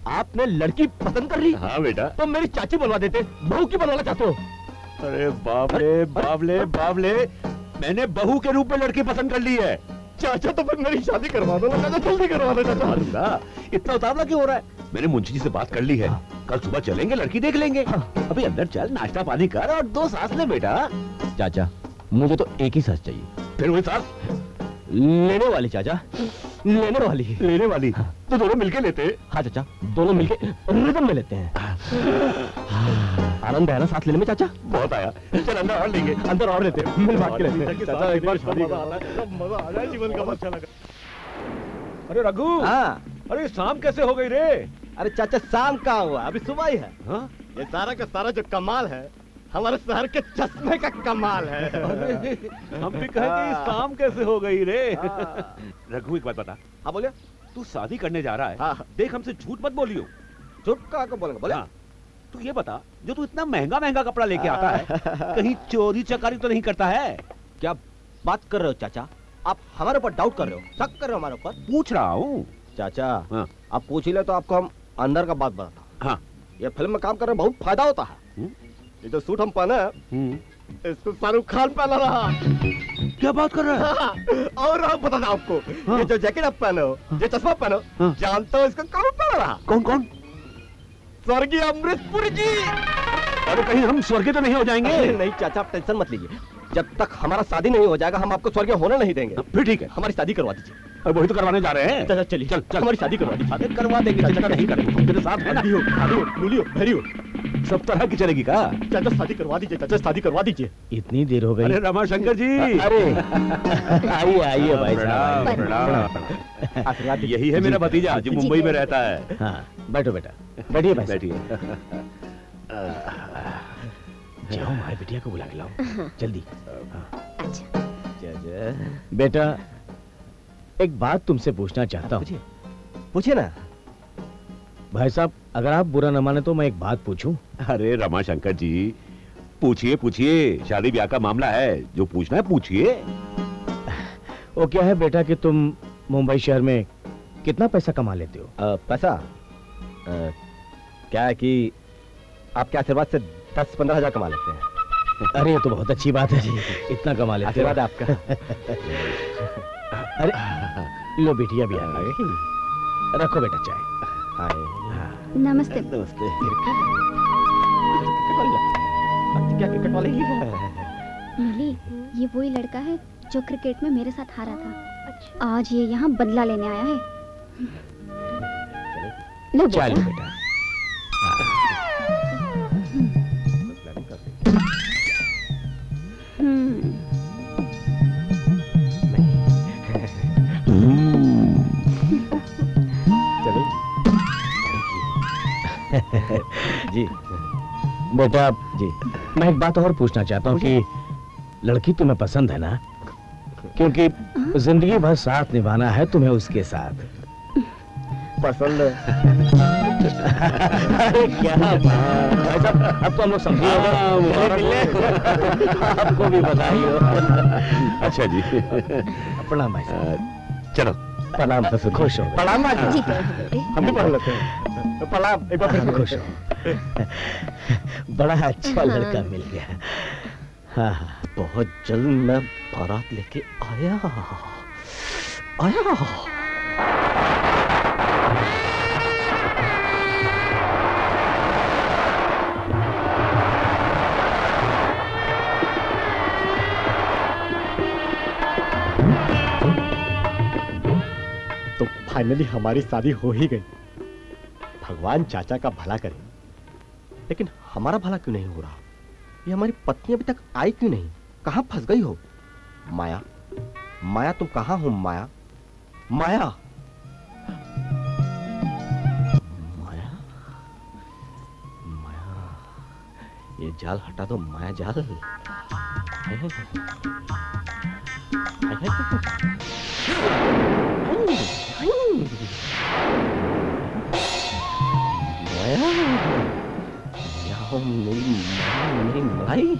आपने लड़की पसंद कर ली? हाँ बेटा। तो मेरी चाची बनवा देते, बहू की बनवाना चाहते हो? अरे बाबले बाबले बाबले, मैंने बहू के रूप में लड़की पसंद कर ली है। चाचा तो फिर मेरी शादी करवा दो चाचा, जल्दी करवा दो चाचा। मारूंगा। इतना उतावला क्यों हो रहा है? मैंने मुंशी जी से बात कर ली है। कल सुबह चलेंगे, लड़की देख लेंगे। अभी अंदर चल, नाश्ता पानी कर और 2 सांस ले बेटा। चाचा मुझे तो एक ही सांस चाहिए। फिर वही सांस लेने वाली चाचा, लेने वाली। लेने वाली। तो दोनों मिलके लेते। हाँ चाचा, दोनों मिलके रिदम में लेते हैं। आनंद है ना सांस लेने में चाचा? बहुत आया। चल अंदर और लेंगे। अंदर और लेते हैं, मिल बांट के लेते हैं। चाचा एक बार शादी मजा आ जाए जीवन का। अच्छा लगा। अरे रघु, हाँ। अरे शाम कैसे हो गई रे? अरे चाचा शाम कहाँ हुआ, अभी सुबह ही है। हाँ? ये सारा का सारा जो कमाल है हमारे शहर के चश्मे का कमाल है। हम भी कहे कि शाम कैसे हो गई रे? रघु एक बात बता। हाँ बोलिए। तू शादी करने जा रहा है। हाँ। देख हमसे झूठ मत बोलियो। झूठ कहाँ को बोलेंगे, बोले। हाँ। तू ये बता, जो तू इतना महंगा महंगा कपड़ा लेके आता है, कहीं चोरी चकारी तो नहीं करता है? क्या बात कर रहे हो चाचा? आप हमारे ऊपर डाउट कर रहे हो, शक कर रहे हो हमारे ऊपर? पूछ रहा हूँ। चाचा हाँ। आप पूछ ही ले तो आपको हम अंदर का बात बताता हूँ। हाँ। ये फिल्म में काम कर रहे बहुत फायदा होता है। ये जो सूट हम पहने इसको शाहरुख खान पहना रहा। क्या बात कर रहा है? और आप बता दो आपको, हाँ। ये जो जैकेट आप पहने हो, ये चश्मा पहने हो, हाँ। जानते हो इसको कौन पहना रहा? कौन कौन? स्वर्गीय अमरीश पुरी जी। अरे कहीं हम स्वर्गीय तो नहीं हो जाएंगे? नहीं चाचा आप टेंशन मत लीजिए, जब तक हमारा शादी नहीं हो जाएगा हम आपको स्वर्गीय होने नहीं देंगे। फिर ठीक है, हमारी शादी करवा दीजिए। अब वही तो करवाने जा रहे हैं। चाचा चलिए, चल चल हमारी शादी करवा दीजिए। शादी करवा देंगे, चिंता नहीं करेंगे। हम तेरे साथ हैं ना। शादी हो, नीली हो, भरी हो, सब तरह की चलेगी का? चाचा शादी करवा दीजिए, चाचा शादी करवा दीजिए। इतनी देर हो अरे रमाशंकर जी। अरे आइए आइए भाई प्रणाम, साहब। प्रणाम। आशीर्वाद दीजिए। यही है मेरा भतीजा जो जी, मुंबई जी। में रहता है। हाँ बैठो बेटा, बैठिए भाई साहब। बैठिए। जाओ माए बिटिया को बुला के लाओ जल्दी। अच्छा बेटा एक बात तुमसे पूछना चाहता हूँ। पूछिए ना। भाई साहब अगर आप बुरा न माने तो मैं एक बात पूछूं? अरे रमाशंकर जी, पूछिए पूछिए, शादी ब्याह का मामला है, जो पूछना है पूछिए। वो क्या है बेटा कि तुम मुंबई शहर में कितना पैसा कमा लेते हो? पैसा क्या है कि आपके आशीर्वाद से 10-15 हजार कमा लेते हैं। अरे ये तो बहुत अच्छी बात है जी, इतना कमा लेते हो। आशीर्वाद है आपका। अरे लो बिटिया भी आ गई, रखो बेटा चाय। नमस्ते। नमस्ते। क्या क्रिकेट वाले ही है? नीली, ये वही लड़का है जो क्रिकेट में मेरे साथ हारा था। आज ये यहाँ बदला लेने आया है। लो चाय लो बेटा। बेटा। जी बेटा जी। मैं एक बात और पूछना चाहता हूँ कि लड़की तुम्हें पसंद है ना? क्योंकि जिंदगी भर साथ निभाना है तुम्हें उसके साथ। पसंद है। अरे क्या बात भाई साहब, अब तो हम लोग समझे आपको भी बधाई हो। अच्छा जी। प्रणाम भाई साहब। चलो प्रणाम, खुश हो। प्रणाम जी बेटे। हम भी पढ़ लेते हैं। प्रणाम, एक बार फिर से। खुश हो। बड़ा अच्छा लड़का मिल गया। हाँ हाँ, बहुत जल्द मैं बारात लेके आया। तो फाइनली हमारी शादी हो ही गई। भगवान चाचा का भला करे। लेकिन हमारा भला क्यों नहीं हो रहा? ये हमारी पत्नी अभी तक आई क्यों नहीं? कहाँ फंस गई हो? माया, माया तुम कहाँ हो? माया, माया, माया, माया, ये जाल हटा दो माया, जाल। माया, यहाँ मेरी मलाई।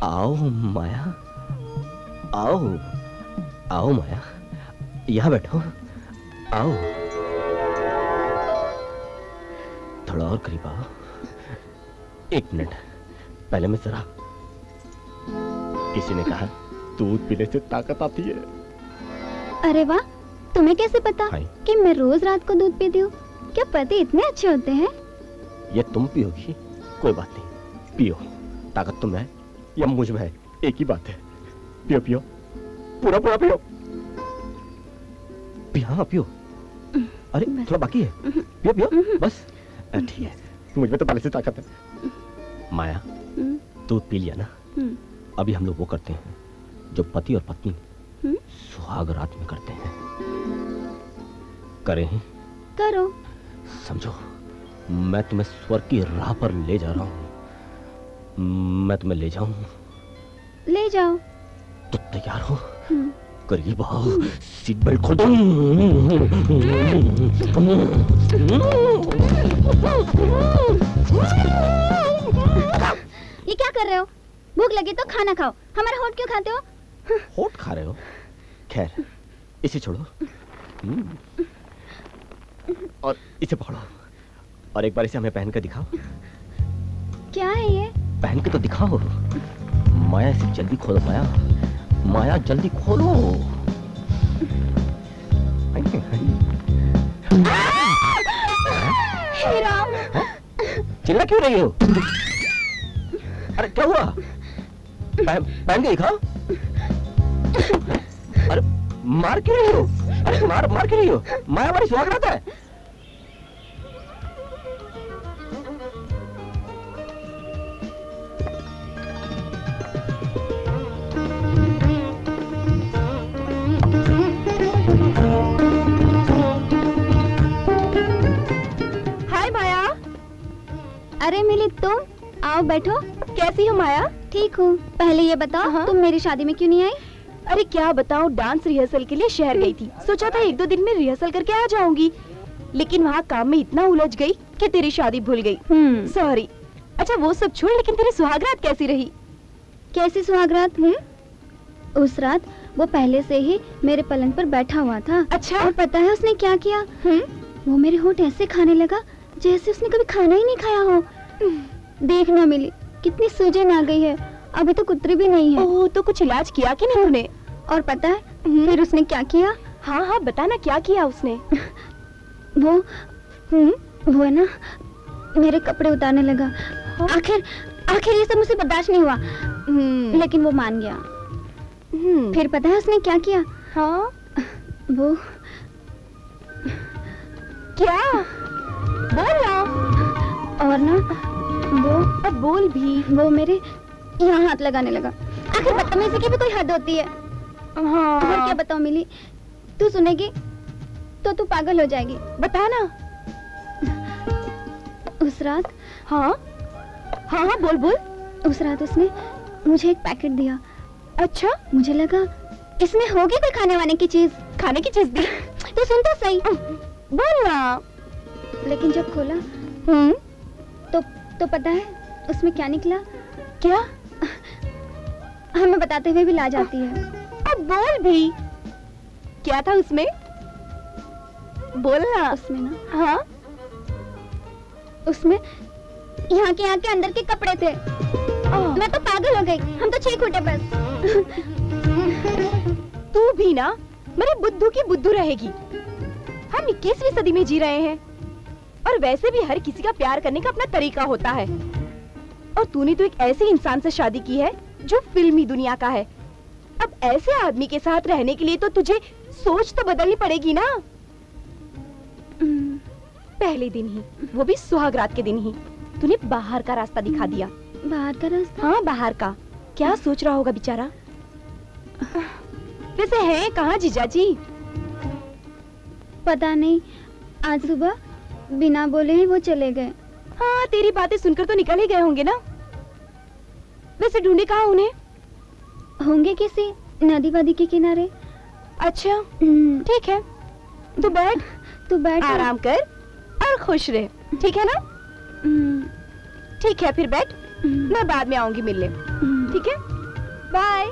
आओ माया, आओ, आओ माया, यहाँ बैठो, आओ, थोड़ा और करीब आओ। एक मिनट, पहले मैं जरा, किसी ने कहा दूध पीने से ताकत आती है। अरे वाह, तुम्हें कैसे पता हाय। कि मैं रोज रात को दूध पीती हूँ? क्या पति इतने अच्छे होते हैं? ये तुम पियोगी, कोई बात नहीं, पियो। ताकत तुम है या मुझ में है, एक ही बात है। पियो पियो, पूरा पूरा पियो। हाँ पियो। अरे थोड़ा बाकी है, पियो पियो बस। ठीक है, मुझ में तो पहले से ताकत है। माया, दूध पी लिया ना? अभी हम लोग वो करते हैं जो पति और पत्नी सुहाग रात में करते हैं। करें? करो। समझो, मैं तुम्हें स्वर्ग की राह पर ले जा रहा हूँ। मैं तुम्हें ले जाऊं? ले जाओ। तो तैयार हो? करीब आओ, सीट बेल्ट खोल दो। ये क्या कर रहे हो? भूख लगी तो खाना खाओ, हमारा होठ क्यों खाते हो? होठ खा रहे हो? खैर, इसे छोड़ो और इसे पकड़ो, और एक बार इसे हमें पहन कर दिखाओ। क्या है ये? पहन के तो दिखाओ। माया, इसे जल्दी खोलो माया, माया जल्दी खोलो। हे राम! चिल्ला क्यों रही हो? अरे क्या हुआ? पहन के दिखाओ। अरे मार क्यों रही हो? अरे मार क्यों रही हो? माया हमारी सुहाग रात है। हाय माया। अरे मिली तुम, आओ बैठो। कैसी हो माया? ठीक हूँ। पहले ये बताओ, तुम मेरी शादी में क्यों नहीं आई? अरे क्या बताऊं, डांस रिहर्सल के लिए शहर गई थी। सोचा था 1-2 दिन में रिहर्सल करके आ जाऊंगी, लेकिन वहाँ काम में इतना उलझ गई कि तेरी शादी भूल गई। सॉरी। अच्छा वो सब छोड़, लेकिन तेरी सुहागरात कैसी रही? कैसी सुहागरात? उस रात वो पहले से ही मेरे पलंग पर बैठा हुआ था। अच्छा। और पता है उसने क्या किया? वो मेरे होंठ ऐसे खाने लगा जैसे उसने कभी खाना ही नहीं खाया हो। देखना मिली, कितनी सूजन आ गई है, अभी तो कुतरी भी नहीं है। ओह, तो कुछ इलाज किया कि नहीं तूने? और पता है फिर उसने क्या किया? हाँ हाँ बताना, क्या किया उसने? वो है ना, मेरे कपड़े उतारने लगा। आखिर ये सब मुझसे बर्दाश्त नहीं हुआ, लेकिन वो मान गया। फिर पता है उसने क्या किया? हाँ? वो क्या? बोल ना। और ना वो, अब बोल भी। वो मेरे यहाँ हाथ लगाने लगा। आखिर बदतमीजी की भी कोई हद होती है। हाँ। और क्या बताऊं मिली, तू सुनेगी तो तू पागल हो जाएगी। बता ना। उस रात, हाँ हाँ बोल बोल। उस रात उसने मुझे एक पैकेट दिया। अच्छा? मुझे मुझे लगा इसमें होगी कोई खाने वाने की चीज। खाने की चीज दी? तो सुन तो सही। बोल ना। लेकिन जब खोला तो पता है उसमें क्या निकला? क्या? हमें बताते हुए भी ला जाती है। अब बोल भी, क्या था उसमें? बोलना। उसमें ना, हाँ, उसमें यहाँ के अंदर के कपड़े थे। मैं तो पागल हो गई, हम तो चीख उठे बस। तू भी ना मेरे बुद्धू की बुद्धू रहेगी। हम 21वीं सदी में जी रहे हैं और वैसे भी हर किसी का प्यार करने का अपना तरीका होता है। और तूने तो एक ऐसे इंसान से शादी की है जो फिल्मी दुनिया का है। अब ऐसे आदमी के साथ रहने के लिए तो तुझे सोच तो बदलनी पड़ेगी ना। पहले दिन ही, वो भी सुहागरात के दिन ही, तूने बाहर का रास्ता दिखा दिया। बाहर का रास्ता? हाँ, बाहर का। क्या सोच रहा होगा बेचारा? वैसे है कहाँ जीजा जी? पता नहीं, आज सुबह बिना बोले ही वो चले गए। हाँ, तेरी बातें सुनकर तो निकल ही गए होंगे ना। वैसे ढूंढे कहाँ उन्हें? होंगे किसी नदी वदी के किनारे। अच्छा, ठीक है, तू बैठ, आराम कर और खुश रह, ठीक है ना? ठीक है, फिर बैठ, मैं बाद में आऊंगी मिलने, ठीक है? बाय।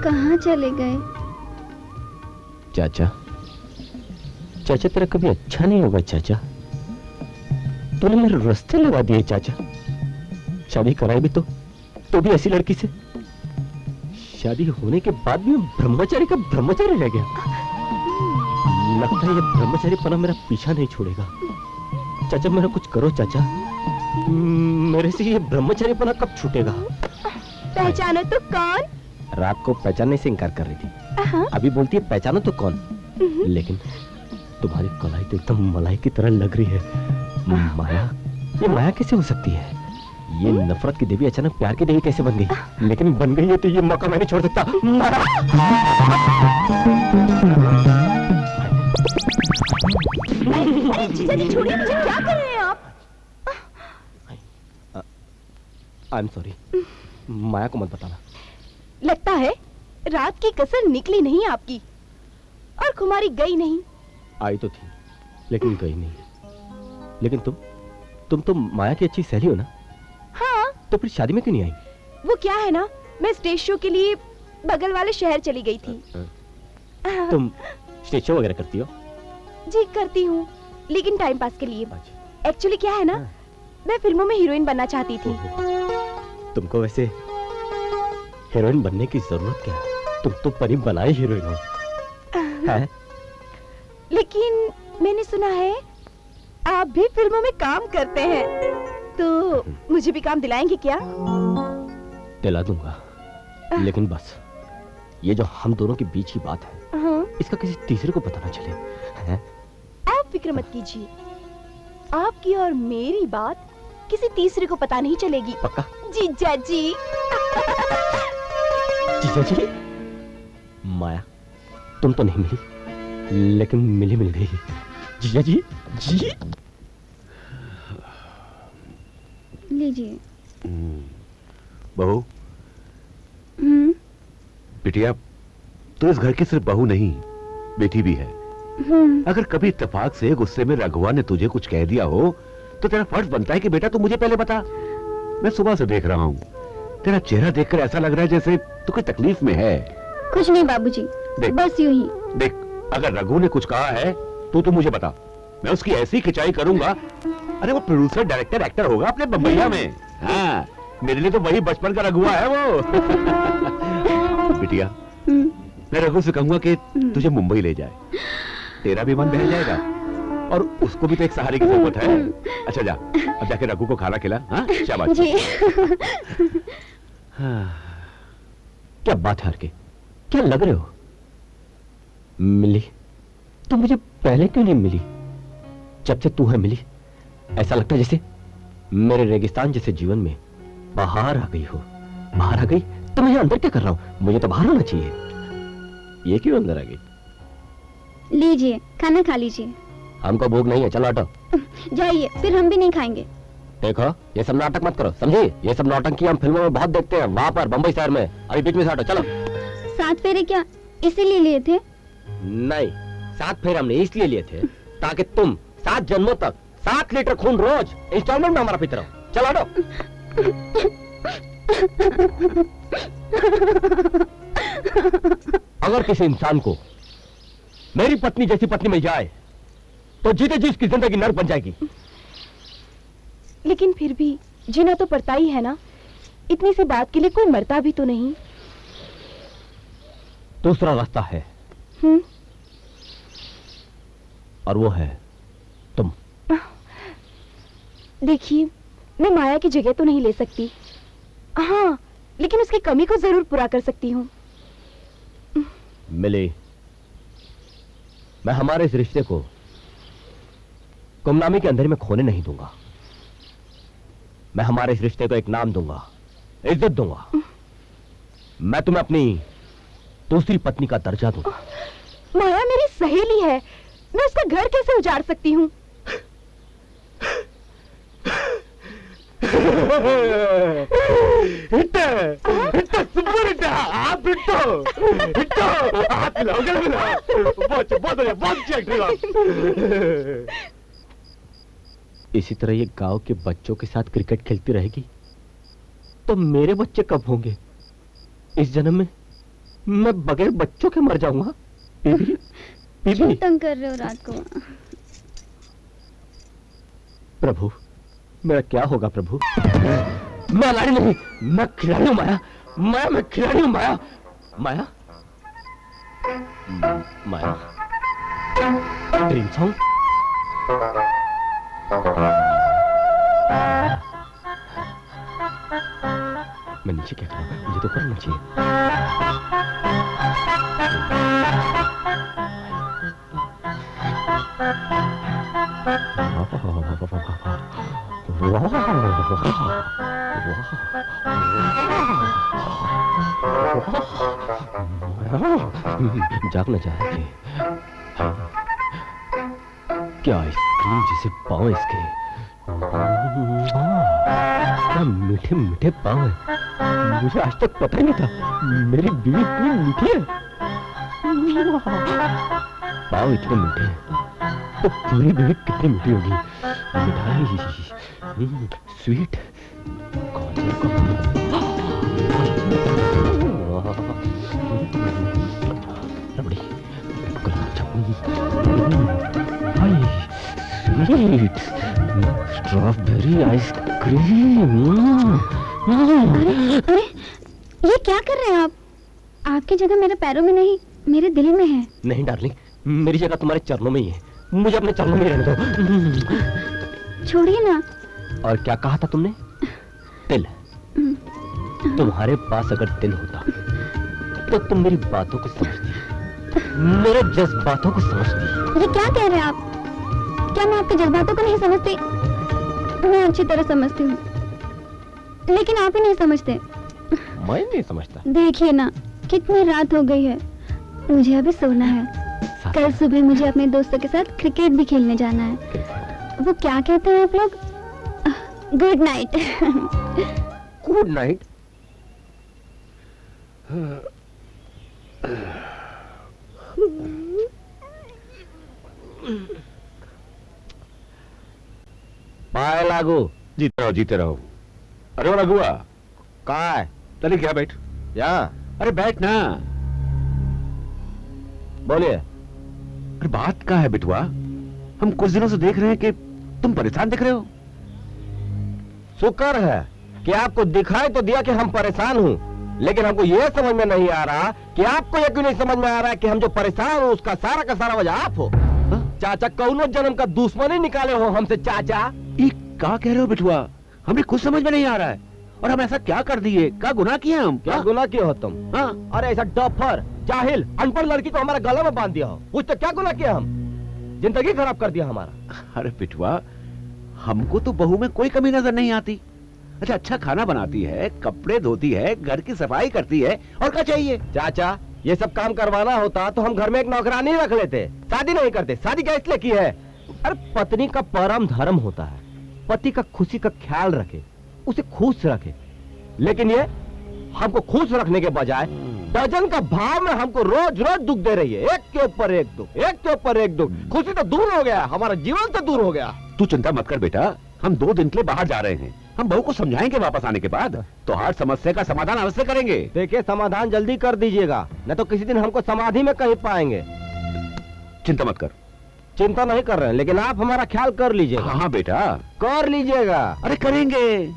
कहाँ चले गए? चाचा, चाचा तेरा कभी अच्छा नहीं होगा चाचा। तूने मेरे रास्ते लगा दिए चाचा। शादी कराई भी तो भी ऐसी लड़की से। शादी होने के बाद भी ब्रह्मचारी का ब्रह्मचारी रह गया। लगता है ये ब्रह्मचारीपना मेरा पीछा नहीं छोड़ेगा। चाचा मेरा कुछ करो चाचा, मेरे से ये ब्रह्मचारीपना कब छूटेगा? पहचानो तो कौन? रात को पहचानने से इनकार कर रही थी, अभी बोलती है पहचानो तो कौन। लेकिन तुम्हारी कलाई तो एकदम मलाई की तरह लग रही है। माया, ये माया कैसे हो सकती है? ये नफरत की देवी अचानक प्यार की देवी कैसे बन गई? लेकिन बन गई है तो ये मौका मैं नहीं छोड़ सकता। जीजा जी छोड़िए मुझे, क्या कर रहे हैं आप? आई एम सॉरी, माया को मत बताना। लगता है रात की कसर निकली नहीं आपकी और खुमारी गई नहीं। आई तो थी लेकिन गई नहीं। लेकिन तुम तो माया की अच्छी सहेली हो ना? हाँ। तो फिर शादी में क्यों नहीं आई? वो क्या है ना, मैं स्टेज शो के लिए बगल वाले शहर चली गई थी। तुम स्टेज शो वगैरह करती हो? जी करती हूँ, लेकिन टाइम पास के लिए। एक्चुअली क्या है ना, मैं फिल्मों में हीरोइन बनना चाहती थी। तुमको वैसे हीरोइन बनने की जरूरत क्या है? तुम तो परी बनाई हीरोइन हो। है? लेकिन मैंने सुना है आप भी फिल्मों में काम करते हैं, तो मुझे भी काम दिलाएंगे क्या? दिला दूंगा, लेकिन बस ये जो हम दोनों के बीच की बात है, इसका किसी तीसरे को पता ना चले। है? आप फिक्र मत कीजिए, आपकी और मेरी बात किसी तीसरे को पता नहीं चलेगी। पक्का? जीजा जी। जीजा जी? माया, तुम तो नहीं मिली, लेकिन मिल गई। जीजा जी, जी लीजिए। बहू, बिटिया, तो इस घर की सिर्फ बहू नहीं, बेटी भी है। अगर कभी इत्तेफाक से गुस्से में रघुआ ने तुझे कुछ कह दिया हो, तो तेरा फर्ज बनता है कि बेटा तू मुझे पहले बता। मैं सुबह से देख रहा हूँ, तेरा चेहरा देखकर ऐसा लग रहा है जैसे तू कोई तकलीफ में है। कुछ नहीं बाबूजी, बस यूं ही। देख, अगर रघु ने कुछ कहा है तो मुझे बता, मैं उसकी ऐसी खिंचाई करूंगा। अरे वो प्रोड्यूसर, डायरेक्टर, एक्टर होगा अपने बम्बैया में। हाँ, मेरे लिए तो वही बचपन का रघुआ है वो। बिटिया, मैं रघु से कहूंगा कि तुझे मुंबई ले जाए, तेरा भी मन बहल जाएगा और उसको भी तो एक सहारे की जरूरत है। अच्छा जा, अब जाके रघु को खाना खिला। हाँ, शाबाश जी। क्या बात है हर के, क्या लग रहे हो? मिली तो मुझे पहले क्यों नहीं मिली? जब से तू है मिली, ऐसा लगता है जैसे मेरे रेगिस्तान जैसे जीवन में बाहर आ गई हो। बाहर आ गई तो मैं अंदर क्या कर रहा हूं? मुझे तो बाहर आना चाहिए। ये क्यों अंदर आ गई? लीजिए, खाना खा लीजिए। हमको भूख नहीं है, चलो हटो। जाइए, फिर हम भी नहीं खाएंगे। देखो, ये सब नाटक मत करो, समझी? ये सब नौटंकी हम फिल्मों में बहुत देखते हैं, वहां पर बंबई शहर में। अभी बीच में से हटो, चलो। 7 फेरे क्या इसीलिए लिए थे? नहीं, 7 फेरे हमने इसलिए लिए थे ताकि तुम 7 जन्मों तक 7 लीटर खून रोज इंस्टॉलमेंट में हमारा पीते रहो। चलो हटो। अगर किसी इंसान को मेरी पत्नी जैसी पत्नी मिल जाए तो जीते जी उसकी जिंदगी नर्क बन जाएगी। लेकिन फिर भी जीना तो पड़ता ही है ना। इतनी सी बात के लिए कोई मरता भी तो नहीं। दूसरा रास्ता है और वो है तुम। देखिए, मैं माया की जगह तो नहीं ले सकती, हाँ, लेकिन उसकी कमी को जरूर पूरा कर सकती हूँ। मिली, मैं हमारे इस रिश्ते को गुमनामी के अंधेरे में खोने नहीं दूंगा। मैं हमारे इस रिश्ते को एक नाम दूंगा, इज्जत दूंगा। मैं तुम्हें अपनी दूसरी पत्नी का दर्जा दूंगा। माया मेरी सहेली है, मैं उसका घर कैसे उजाड़ सकती हूँ? इसी तरह ये गांव के बच्चों के साथ क्रिकेट खेलती रहेगी तो मेरे बच्चे कब होंगे? इस जन्म में मैं बगैर बच्चों के मर जाऊंगा। बीबी, बीबी। तंग कर रहे हो रात को। प्रभु, मेरा क्या होगा प्रभु? मैं अनाड़ी नहीं, मैं खिलाड़ी हूं माया। मैं खिलाड़ी हूं माया। माया, माया। Dream song. मैं नीचे क्या करूं? मुझे तो करना चाहिए। जाग न जाए थे। क्या आइसक्रीम जिसे पाँव इसके, क्या मीठे मीठे पाँव है। मुझे आज तक पता ही नहीं था मेरी बीवी इतनी मीठी है। पाँव इतने मीठे हैं तो पूरी बीवी कितनी मीठी होगी। मिठाई, स्वीट, रबड़ी, gulab jamun, sweet, strawberry ice cream. अरे ये क्या कर रहे हैं आप? आपकी जगह मेरे पैरों में नहीं, मेरे दिल में है। नहीं डार्लिंग, मेरी जगह तुम्हारे चरणों में ही है। मुझे अपने चरणों में ही रहने दो। छोड़िए ना। और क्या कहा था तुमने? दिल। तुम्हारे पास अगर दिल होता तो तुम मेरी बातों को समझती, मेरे जज्बातों को समझती। ये क्या कह रहे हैं आप? क्या मैं आपके जज्बातों को नहीं समझती? मैं अच्छी तरह समझती हूँ, लेकिन आप ही नहीं समझते। मैं नहीं समझता। देखिए ना, कितनी रात हो गई है, मुझे अभी सोना है। कल सुबह मुझे अपने दोस्तों के साथ क्रिकेट भी खेलने जाना है। वो क्या कहते हैं आप लोग? Good night. Good night. पाए लागू। जीते रहो, जीते रहो। अरे वो रघुआ कहाँ है? चलिए क्या बैठ। यहाँ। अरे बैठ ना। बोलिए। अरे बात क्या है बिटुआ? हम कुछ दिनों से देख रहे हैं कि तुम परेशान दिख रहे हो। शुक्र है कि आपको दिखाई तो दिया कि हम परेशान हूँ, लेकिन हमको यह समझ में नहीं आ रहा कि आपको यह क्यों नहीं समझ में आ रहा कि हम जो परेशान हो उसका सारा का सारा वजह आप हो। चाचा कौनो जन्म का दुश्मन ही निकाले हो हमसे। चाचा ये क्या कह रहे हो बिटुआ? हमें कुछ समझ में नहीं आ रहा है। और हम ऐसा क्या कर दिए? क्या गुनाह किया हम? क्या गुनाह किए हो तुम? हाँ? अरे ऐसा डफर, जाहिल, अनपढ़ लड़की को हमारे गले में बांध दिया हो। पूछते क्या गुनाह किया हम? जिंदगी खराब कर दिया हमारा। अरे बिटुआ, हमको तो बहू में कोई कमी नजर नहीं आती। अच्छा खाना बनाती है, कपड़े धोती है, घर की सफाई करती है, और क्या चाहिए? चाचा ये सब काम करवाना होता तो हम घर में एक नौकरानी रख लेते, शादी नहीं करते। शादी क्या इसलिए की है? अरे पत्नी का परम धर्म होता है पति का खुशी का ख्याल रखे, उसे खुश रखे। लेकिन ये हमको खुश रखने के बजाय डजन का भाव में हमको रोज रोज दुख दे रही है। एक के ऊपर एक दुख, एक के ऊपर एक दुख। खुशी तो दूर हो गया, हमारा जीवन तो दूर हो गया। तू चिंता मत कर बेटा, हम 2 दिन के लिए बाहर जा रहे हैं। हम बहू को समझाएंगे वापस आने के बाद, तो हर समस्या का समाधान अवश्य करेंगे। देखिए समाधान जल्दी कर दीजिएगा, नहीं तो किसी दिन हमको समाधि में कहीं पाएंगे। चिंता मत कर। चिंता नहीं कर रहे हैं, लेकिन आप हमारा ख्याल कर लीजिएगा। हाँ हाँ बेटा, कर लीजिएगा। अरे करेंगे।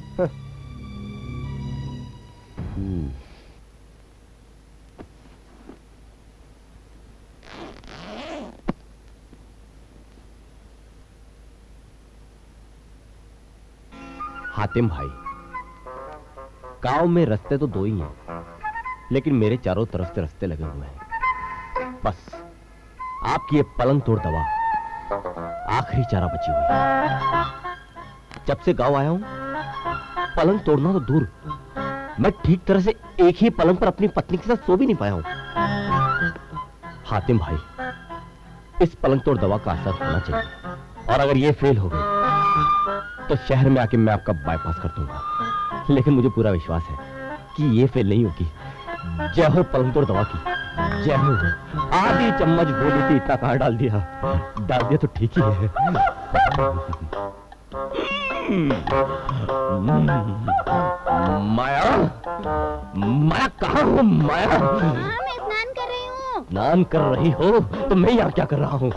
हातिम भाई, गांव में रास्ते तो 2 ही हैं, लेकिन मेरे चारों तरफ से रास्ते लगे हुए हैं। बस आपकी ये पलंग तोड़ दवा आखिरी चारा बची हुई है। जब से गांव आया हूं, पलंग तोड़ना तो दूर, मैं ठीक तरह से एक ही पलंग पर अपनी पत्नी के साथ सो भी नहीं पाया हूं। हातिम भाई, इस पलंग तोड़ दवा का असर होना चाहिए, और अगर ये फेल हो गई तो शहर में आके मैं आपका बाईपास कर दूंगा। लेकिन मुझे पूरा विश्वास है कि ये फेल नहीं होगी। जय हो पलंग तोड़ दवा की, जय हो। आधी चम्मच बोली थी, इतना कहाँ डाल दिया? डाल दिया तो ठीक ही है। माया, माया कहाँ हो माया? मैं स्नान कर रही हूँ। स्नान कर रही हो तो मैं यहाँ क्या कर रहा हूँ?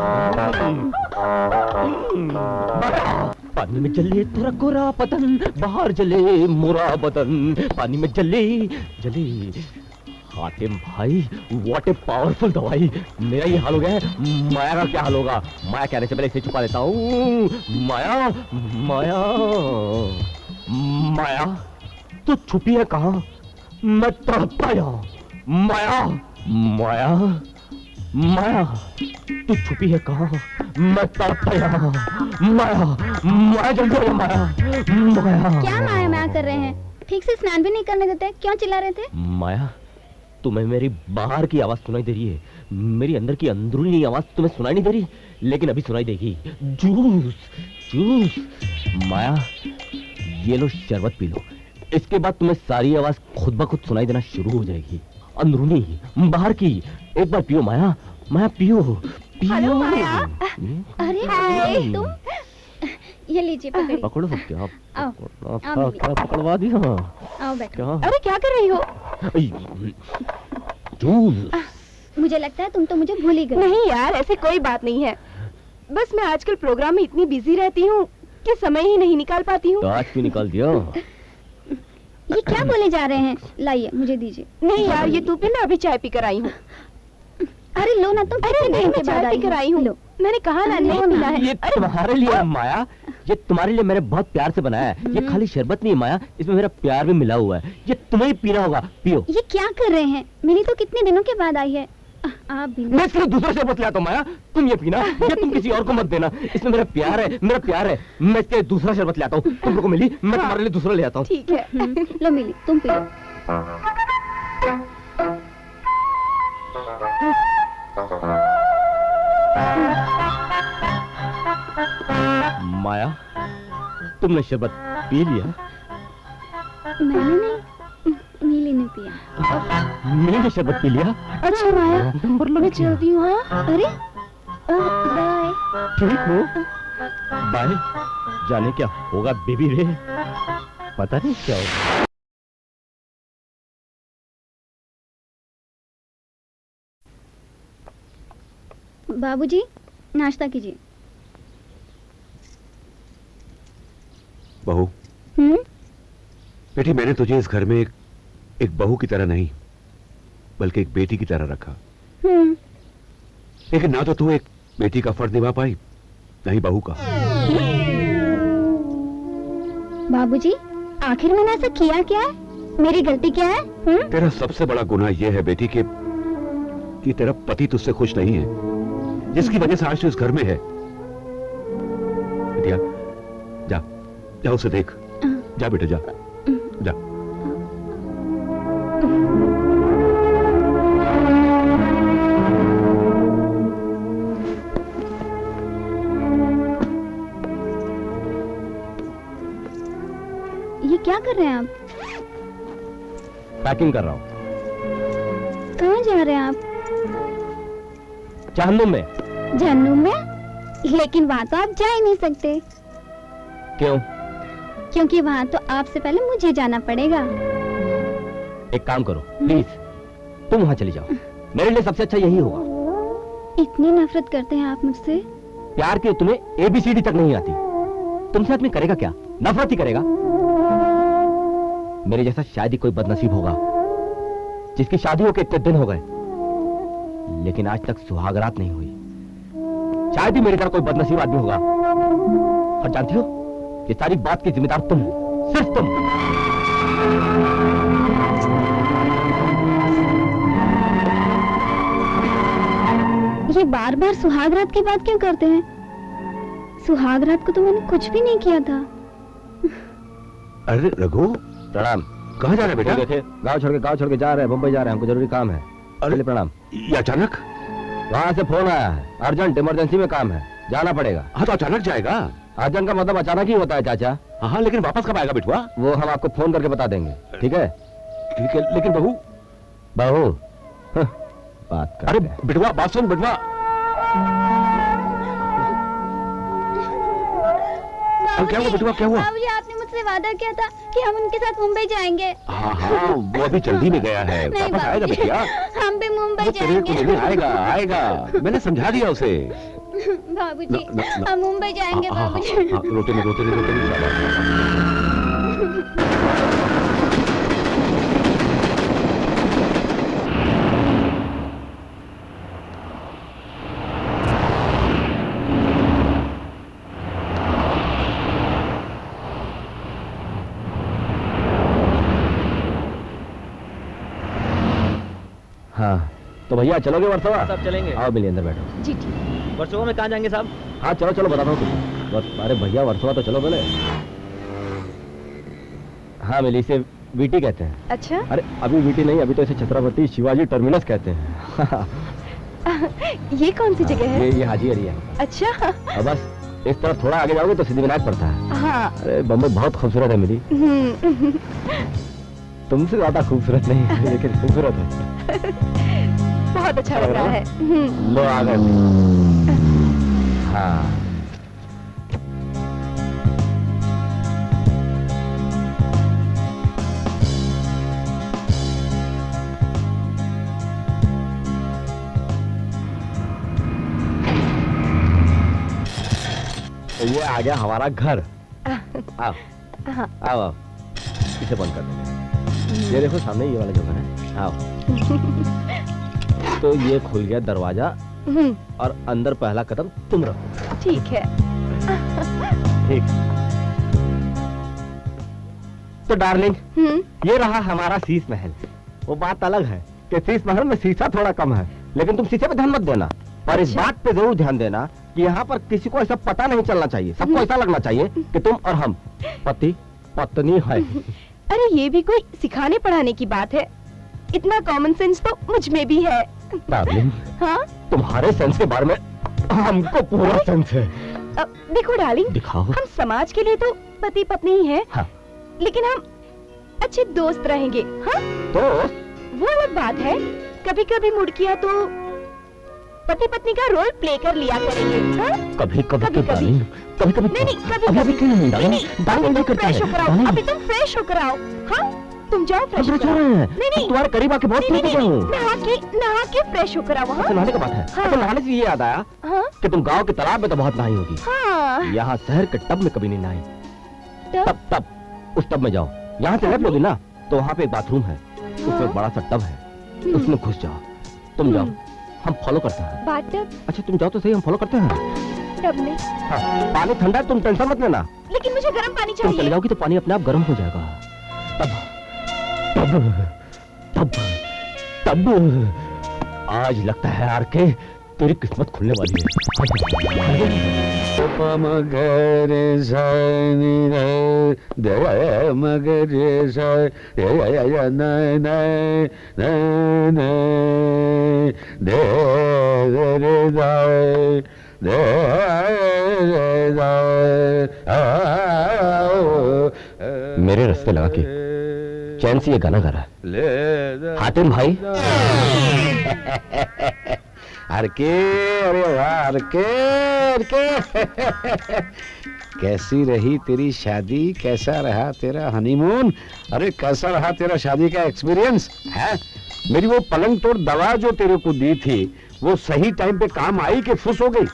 पानी में जले तेरा गोरा बदन, बाहर जले मोरा बदन, पानी में जले जले। हातिम भाई, व्हाट ए पावरफुल दवाई। मेरा ये हाल हो गया है, माया का क्या हाल होगा? माया कहने से पहले इसे छुपा देता हूँ। माया, माया, माया, तू छुपी है कहाँ? मैं तड़पता यहाँ। माया, माया, माया, तू छुपी है कहाँ? मैं तड़पता यहाँ। माया, माया जल्दी आ माया, माया। क्या माया माया कर रहे हैं? ठीक से स्नान भी नहीं करने देते, क्यों चिल्ला रहे थे? माया, तुम्हें मेरी बाहर की आवाज सुनाई दे रही है, मेरी अंदर की अंदरूनी आवाज तुम्हें सुनाई नहीं दे रही, लेकिन अभी सुनाई देगी। Juice, juice. माया, ये लो शरबत पी लो, इसके बाद तुम्हें सारी आवाज खुद ब खुद सुनाई देना शुरू हो जाएगी, अंदरूनी, बाहर की। एक बार पियो माया, माया पियो, पियो। हेलो माया। अरे हाय, तुम ये लीजिए, पकड़िए। पकड़ो सब क्या? आओ, क्या पकड़वा दिया? आओ बैठो। क्या? अरे क्या कर रही हो? जूस। मुझे लगता है तुम तो मुझे भूल ही गए। नहीं यार, ऐसी कोई बात नहीं है। बस मैं आजकल प्रोग्राम में इतनी बिजी रहती हूँ कि समय ही नहीं निकाल पाती हूँ। तो आज क्यों निकाल दिया? ये क्या बोले जा रहे हैं? लाइए, मुझे दीजिए। नहीं यार, ये तू पीना, अभी चाय पीकर आई हूँ। अरे लो ना, तुम अरे नहीं, मैं चाय पीकर आई हूँ। मैंने कहा ना नहीं पीना है। ये तुम्हारे लिए है माया, ये तुम्हारे लिए मैंने बहुत प्यार से बनाया है। ये खाली शरबत नहीं है माया, इसमें मेरा प्यार भी मिला हुआ है। ये तुम्हें ही पीना होगा, पियो। ये क्या कर रहे हैं? मेरी तो कितने दिनों के बाद आई है। आप भी। मैं इसके लिए दूसरा शरबत लाता हूँ माया, तुम ये पीना, ये तुम किसी और को मत देना। इसमें मेरा प्यार है, मेरा प्यार है। मैं इसके लिए दूसरा शरबत लाता हूँ, तुम लोगों को मिली, मैं तुम्हारे लिए दूसरा ले आता हूँ। ठीक है। लो मिली, तुम पियो। माया, तुमने शरबत पी लिया? मैंने नहीं, नीली ने पिया। मैंने शरबत पी लिया? अच्छा माया, नंबर मैं चलती हूँ। हाँ, अरे बाय। ठीक हो? बाय। जाने क्या होगा बेबी रे, पता नहीं क्या होगा। बाबूजी, नाश्ता कीजिए। बहू, बेटी, मैंने तुझे इस घर में एक बहू की तरह नहीं, बल्कि एक बेटी की तरह रखा। लेकिन ना तो तू एक बेटी का फर्ज निभा पाई, नहीं बहू का। बाबूजी, आखिर मैंने ऐसा किया क्या है? मेरी गलती क्या है? तेरा सबसे बड़ा गुनाह यह है बेटी कि तेरा पति तुझसे खुश नहीं है, जिसकी वजह से आज तू इस घर में है। बेटिया, जा जा उसे देख, जा बेटा जा जा। ये क्या कर रहे हैं आप? पैकिंग कर रहा हूँ। कहाँ जा रहे हैं आप? जहन्नुम में। जहन्नुम में? लेकिन वहाँ तो आप जा ही नहीं सकते। क्यों? क्योंकि वहाँ तो आपसे पहले मुझे जाना पड़ेगा। एक काम करो प्लीज, तुम वहां चली जाओ, मेरे लिए सबसे अच्छा यही होगा। इतनी नफरत करते हैं आप मुझसे? प्यार की तुम्हें ABCD तक नहीं आती, तुमसे आदमी करेगा क्या? नफरत ही करेगा। मेरे जैसा शायद ही कोई बदनसीब होगा जिसकी शादी होके इतने दिन हो गए लेकिन आज तक सुहागरात नहीं हुई। शायद ही मेरी तरह कोई बदनसीब आदमी होगा। और जानती हो, ये सारी बात की जिम्मेदार तुम हो, सिर्फ तुम। ये बार बार सुहागरात की बात क्यों करते हैं? सुहागरात को तो मैंने कुछ भी नहीं किया था। अरे रघु, प्रणाम। कहाँ जा रहे बेटा? देखे, गांव छोड़ के जा रहे हैं, मुंबई जा रहे हैं, हमको जरूरी काम है। अरे प्रणाम। ये अचानक? वहां से फोन आया है, अर्जेंट इमरजेंसी में काम है, जाना पड़ेगा। हाँ तो अचानक जाएगा? अर्जेंट का मतलब अचानक ही होता है चाचा। हाँ लेकिन वापस कब आएगा बिटवा? वो हम आपको फोन करके बता देंगे, ठीक है? ठीक है, लेकिन बहू? बहू बात कर। अरे बिटवा, बात सुन बिटवा। क्या हुआ बिटवा, क्या हुआ? बाबूजी, आपने मुझसे वादा किया था कि हम उनके साथ मुंबई जाएंगे। हाँ हाँ, वो अभी जल्दी में गया है, नहीं वापस आएगा बाबूजी, बिटिया। हम भी मुंबई वो तेरे को जाएंगे। लेने आएगा, आएगा। मैंने समझा दिया उसे। बाबूजी, न- न- हम मुंबई जाएंगे हाँ, हाँ, बाबूजी। हाँ, रोते नहीं हाँ तो भैया चलोगे वर्सोवा? सब चलेंगे। आओ मिलिए, अंदर बैठो। जी ठीक। वर्सोवा में कहाँ जाएंगे साहब? हाँ चलो चलो, बताता हूँ तुमको। अरे भैया वर्सोवा तो चलो पहले। हाँ मिली, इसे वीटी कहते हैं। अच्छा, अरे अभी वीटी नहीं, अभी तो इसे छत्रपति शिवाजी टर्मिनस कहते हैं। ये कौन सी जगह है? ये हाजी एरिया है। अच्छा, और बस इस तरफ थोड़ा आगे जाओगे तो सिद्धिविनायक पड़ता है। हाँ। अरे बम्बई बहुत खूबसूरत है मिली, तुमसे ज्यादा खूबसूरत नहीं है, लेकिन खूबसूरत है। बहुत अच्छा लग रहा है। लो आ गए। हाँ तो ये आ गया हमारा घर। आओ हाँ। आओ आओ, इसे बंद कर देंगे। ये देखो सामने ये वाला जो घर है, आओ। तो ये खुल गया दरवाजा और अंदर पहला कदम तुम रखो। ठीक है। ठीक। तो डार्लिंग, ये रहा हमारा शीश महल। वो बात अलग है कि शीश महल में शीशा थोड़ा कम है, लेकिन तुम शीशे पे ध्यान मत देना। पर इस बात पे जरूर ध्यान देना कि यहाँ पर किसी को ऐसा पता नहीं चलना चाहिए। सबको ऐसा लगना चाहिए कि तुम और हम पति पत्नी है। अरे ये भी कोई सिखाने पढ़ाने की बात है? इतना कॉमन सेंस तो मुझ में भी है। डार्लिंग, हाँ? तुम्हारे सेंस के बारे में हमको पूरा सेंस है। देखो डार्लिंग, दिखाओ। हम समाज के लिए तो पति पत्नी ही है, हाँ। लेकिन हम अच्छे दोस्त रहेंगे। हाँ? दोस्त? वो अलग बात है। कभी कभी मूड किया तो पति पत्नी का रोल प्ले कर लिया करेंगे। हाँ? कभी कभी कभी कभी कभी कभी नहीं, कभी अभी कभी क्यों नहीं नहीं, डार्लिंग? डार्लिंग नहीं करता फ्रेश है। होकर आओ। डार्लिंग, अभी तुम फ्रेश होकर आओ। हाँ? तुम जाओ फ्रेश हम होकर फ्रेश हो आओ। रहे हैं। नहीं नहीं, तुम्हारे करीब आके बहुत नहीं, फ्रेश नहीं, हो गया हूँ। नहा के फ्रेश होकर आओ। हाँ? नहाने का बात है। हाँ। तो नहाने से ये याद आया हाँ? कि तुम गांव के तालाब में तो बहुत नहाई होगी। हाँ। यहाँ शहर के टब में कभी नहीं नहाई। टब? तब उस टब में जाओ, यहाँ से लेफ्ट लोगी ना तो वहाँ पे एक बाथरूम है, उसमें एक बड़ा सा टब है, उसमें घुस जाओ। तुम जाओ, हम फॉलो करते हैं। बाथटब? अच्छा तुम जाओ तो सही, हम फॉलो करते हैं। टब में? हाँ, पानी ठंडा है, तुम टेंशन मत लेना। लेकिन मुझे गर्म पानी तुम चले चाहिए। जाओगी तो पानी अपने आप गर्म हो जाएगा। तब तब तब तब आज लगता है यार के तेरी किस्मत खुलने वाली है। मेरे रास्ते लगा के चैन से ये गाना गा रहा है। हातिम भाई। अरे के, अरे वाह, अरे के। कैसी रही तेरी शादी, कैसा रहा तेरा हनीमून? अरे कैसा रहा तेरा शादी का एक्सपीरियंस है? मेरी वो पलंग तोड़ दवा जो तेरे को दी थी वो सही टाइम पे काम आई कि फुस हो गई?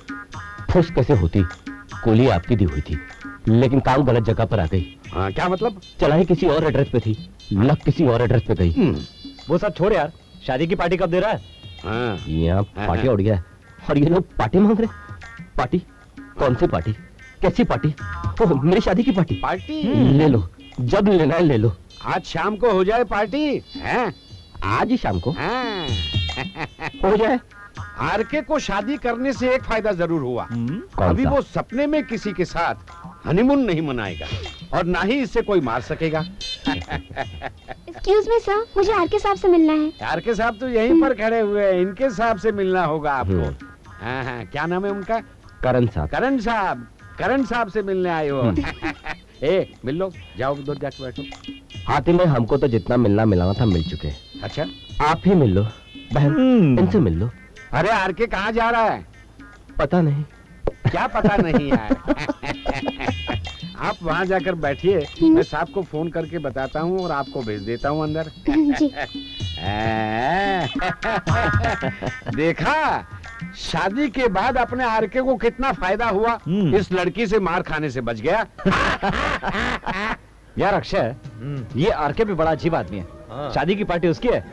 फुस कैसे होती, गोली आपकी दी हुई थी लेकिन काम गलत जगह पर आ गई। हाँ, क्या मतलब? चलाई किसी और एड्रेस पे थी, लग किसी और एड्रेस पे गई। वो सब छोड़ यार, शादी की पार्टी कब दे रहा है? हाँ। यहाँ पार्टी उड़ गया है और ये लोग पार्टी मांग रहे। पार्टी? कौन सी पार्टी, कैसी पार्टी? ओह, मेरी शादी की पार्टी। पार्टी ले लो, जब लेना है ले लो। आज शाम को हो जाए पार्टी हैं? आज ही शाम को हाँ। हो जाए। आरके को शादी करने से एक फायदा जरूर हुआ, कौन अभी सा? वो सपने में किसी के साथ हनीमून नहीं मनाएगा और ना ही इससे कोई मार सकेगा। एक्सक्यूज मी सर, मुझे आर के साहब से मिलना है। आरके साहब तो यहीं पर खड़े हुए हैं, इनके साहब से मिलना होगा आपको। हाँ हाँ, क्या नाम है उनका? करण साहब। करण साहब, करण साहब से मिलने आए हो। ए, मिल लो, जाओ उधर जाके बैठो। हातिम भाई, हमको तो जितना मिलना मिलाना था मिल चुके। अच्छा, आप ही मिल लो बहन, इनसे मिल लो। अरे आरके कहाँ जा रहा है? पता नहीं। क्या पता नहीं यार? आप वहाँ जाकर बैठिए, मैं साहब को फोन करके बताता हूँ और आपको भेज देता हूँ अंदर। जी। देखा, शादी के बाद अपने आरके को कितना फायदा हुआ। इस लड़की से मार खाने से बच गया। यार अक्षय, ये आरके भी बड़ा अजीब आदमी है। शादी की पार्टी उसकी है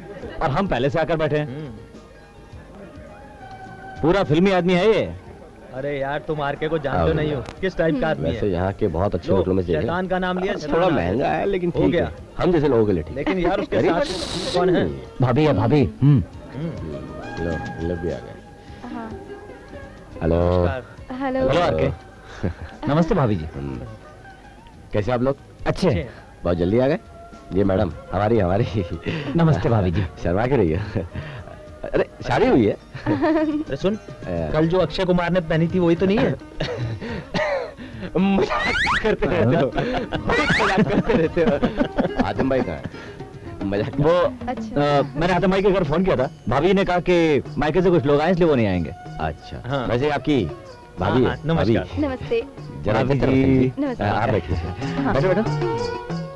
और हम पहले से आकर बैठे हैं। पूरा फिल्मी आदमी है ये। अरे यार, तुम आरके को जानते नहीं हो, किस टाइप का आदमी वैसे है। यहाँ के बहुत अच्छे होटलों में से एक है। शैतान का नाम लिया, थोड़ा शैतान महंगा है लेकिन हो ठीक गया। है, हम जैसे लोगों के लिए ठीक। लेकिन यार उसके गरीब साथ कौन है? भाभी है, भाभी। लो, लो भी आ गए। हेलो। हेलो। हेलो आरके। नमस्ते भाभी जी। कैसे आप लोग? अच्छे। बहुत जल्दी आ गए। ये मैडम हमारी हमारी नमस्ते भाभी जी। शर्मा के रही है। अरे शादी हुई है? अरे सुन, कल जो अक्षय कुमार ने पहनी थी वही तो नहीं है? मजाक करते रहते हो, मजाक करते रहते हो। आजम भाई कहाँ है? मजाक वो अच्छा। मैंने आतम भाई के घर फोन किया था, भाभी ने कहा कि मायके से कुछ लोग आए इसलिए वो नहीं आएंगे। अच्छा। हाँ। वैसे आपकी भाभी हाँ, है? नमस्कार। भाभी। नमस्ते। जरा भाभी इधर जी। तरफ नमस्ते। आप बैठिए। बैठो बैठो।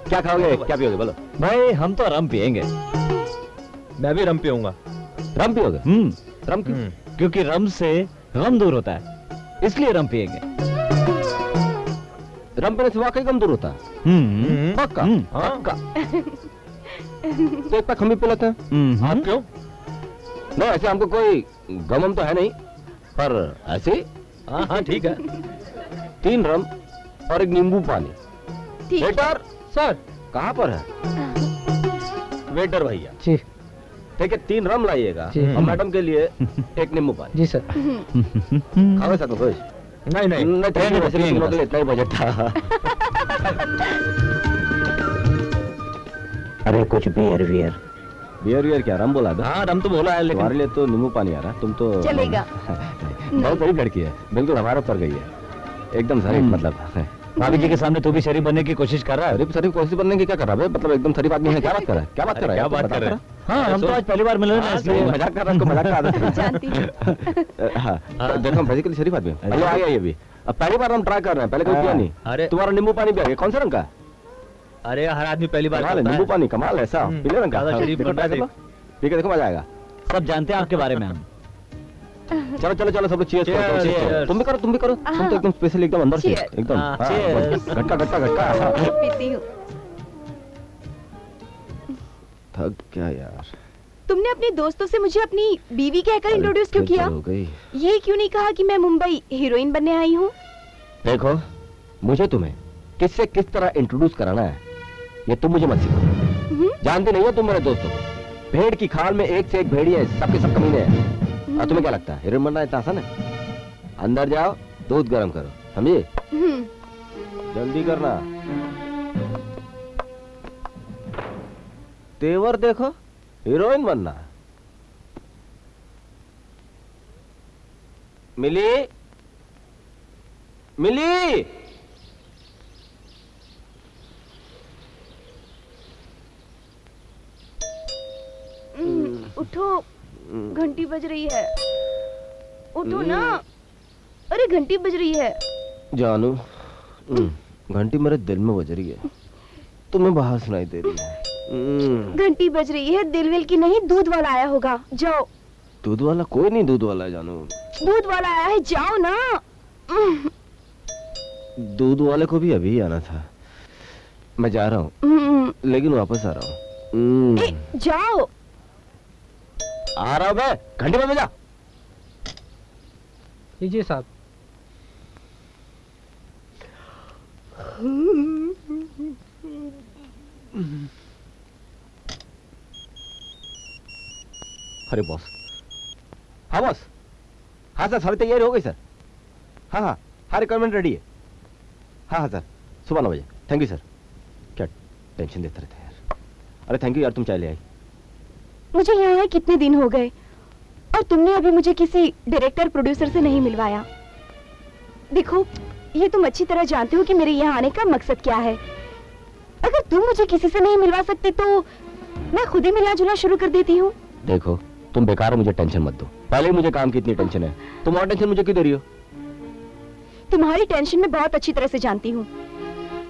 क्या खाओगे, क्या पियोगे बोलो? भाई हम तो रम पियेंगे। मैं भी रम पीऊंगा। रम पियोगे? रम क्यों? क्योंकि रम से गम दूर होता है, इसलिए रम पियेंगे। रम पीने से वाकई गम दूर होता है? पक्का? पक्का। तो एक पैक हम भी पी लेते हैं। आप क्यों? नहीं, ऐसे हमको कोई गम तो है नहीं, पर ऐसे हाँ हाँ ठीक है। 3 रम और 1 नींबू पानी। ठीक है। वेटर सर कहाँ पर है? वेटर भैया जी ठीक है, 3 रम लाइएगा जी। और मैडम के लिए 1 नींबू पानी। जी सर। खाओगे साथ में कुछ? नहीं नहीं, नहीं, पिएंगे वैसे भी बस, तुम लोग के लिए इतना ही बजट था। अरे कुछ बियर वियर। बियर वियर क्या, रम बोला है? हाँ रम तो बोला है तुम्हारे लेकिन लिए तो नींबू पानी आ रहा है, तुम तो चलेगा। बहुत बड़ी लड़की है, बिल्कुल हमारे ऊपर गई है, एकदम शरीफ मतलब। भाभी जी के सामने तू भी शरीफ बनने की कोशिश कर रहा है। शरीफ कोशिश बनने की क्या कर रहा है? मतलब एकदम शरीफ आदमी है, क्या बात कर रहा है? क्या बात कर रहा है? क्या बात कर रहे हैं? हाँ हम तो आज पहली बार मिले ना, इसलिए मजाक कर रहा है, उसको मजाक का आदत है। जानती हूँ। हाँ, तो देखो हम फिजिकली शरीफ आदमी हैं। हेलो, आ गया ये भी। अब पहली बार हम ट्राई कर रहे हैं, पहले कोई पिया नहीं। अरे तुम्हारा नींबू पानी भी आ गया, कौन सा रंग का? अरे हर आदमी पहली बार कमाल है, करता नींबू है। पानी कमाल है, ऐसा पीले रंग का। ज्यादा शरीफ देखो, बनता है। try कर लो। पी के देखो, मजा आएगा। सब जानते हैं आपके बारे में हम। चलो चलो चलो, सब लोग cheers करो, Cheers, cheers करो। cheers। तुम भी करो, तुम भी करो। तुम तो एकदम स्पेशल, एकदम अंदर से, Cheers। एकदम हाँ, हाँ, cheers। घटका घटका घटका। पीती हूँ। थक क्या यार। तुमने अपने दोस्तों से मुझे अपनी बीवी कहकर इंट्रोड्यूस क्यों किया? हो गई। ये क्यों नहीं कहा कि मैं मुंबई हीरोइन बनने आई हूँ? देखो, मुझे तुम्हें किससे किस तरह इंट्रोड्यूस कराना है ये तुम मुझे मत सिखाओ। जानते नहीं हो तुम मेरे दोस्तों को, भेड़ की खाल में एक से एक भेड़िए हैं, सबके सब कमीने हैं। और तुम्हें क्या लगता है हीरोइन बनना इतना आसान है? अंदर जाओ, दूध गर्म करो, समझे? जल्दी करना। तेवर देखो, हीरोइन बनना। मिली मिली। उठो, घंटी बज रही है। उठो ना, अरे घंटी बज रही है। जानू घंटी मेरे दिल में बज रही है, तुम्हें बाहर सुनाई दे रही है। घंटी बज रही है, दिल विल की नहीं, दूध वाला आया होगा, जाओ। दूध वाला? कोई नहीं दूध वाला, जानो। दूध वाला आया है, जाओ ना। दूध वाले को भी अभी आना था। मैं जा रहा हूँ, लेकिन वापस आ रहा हूँ। जाओ। आ रहा हूँ मैं, घंटे में बजा। लीजिए साहब। अरे बॉस। हाँ बॉस। हाँ सर, सारी तैयारी हो गई सर। हाँ, रिक्वायरमेंट रेडी है। हाँ सर, सुबह 9 बजे। Thank you sir. क्या टेंशन देते रहते हैं यार। अरे थैंक यू यार, तुम चाय ले आई। मुझे यहाँ आए कितने दिन हो गए और तुमने अभी मुझे किसी डायरेक्टर प्रोड्यूसर से नहीं मिलवाया। देखो, ये तुम अच्छी तरह जानते हो कि मेरे यहाँ आने का मकसद क्या है। अगर तुम मुझे किसी से नहीं मिलवा सकते तो मैं खुद ही मिलना जुलना शुरू कर देती हूँ। देखो, तुम बेकार मुझे टेंशन मत दो। पहले ही मुझे काम की इतनी टेंशन है, तुम और टेंशन मुझे क्यों दे रही हो? तुम्हारी टेंशन मैं बहुत अच्छी तरह से जानती हूँ।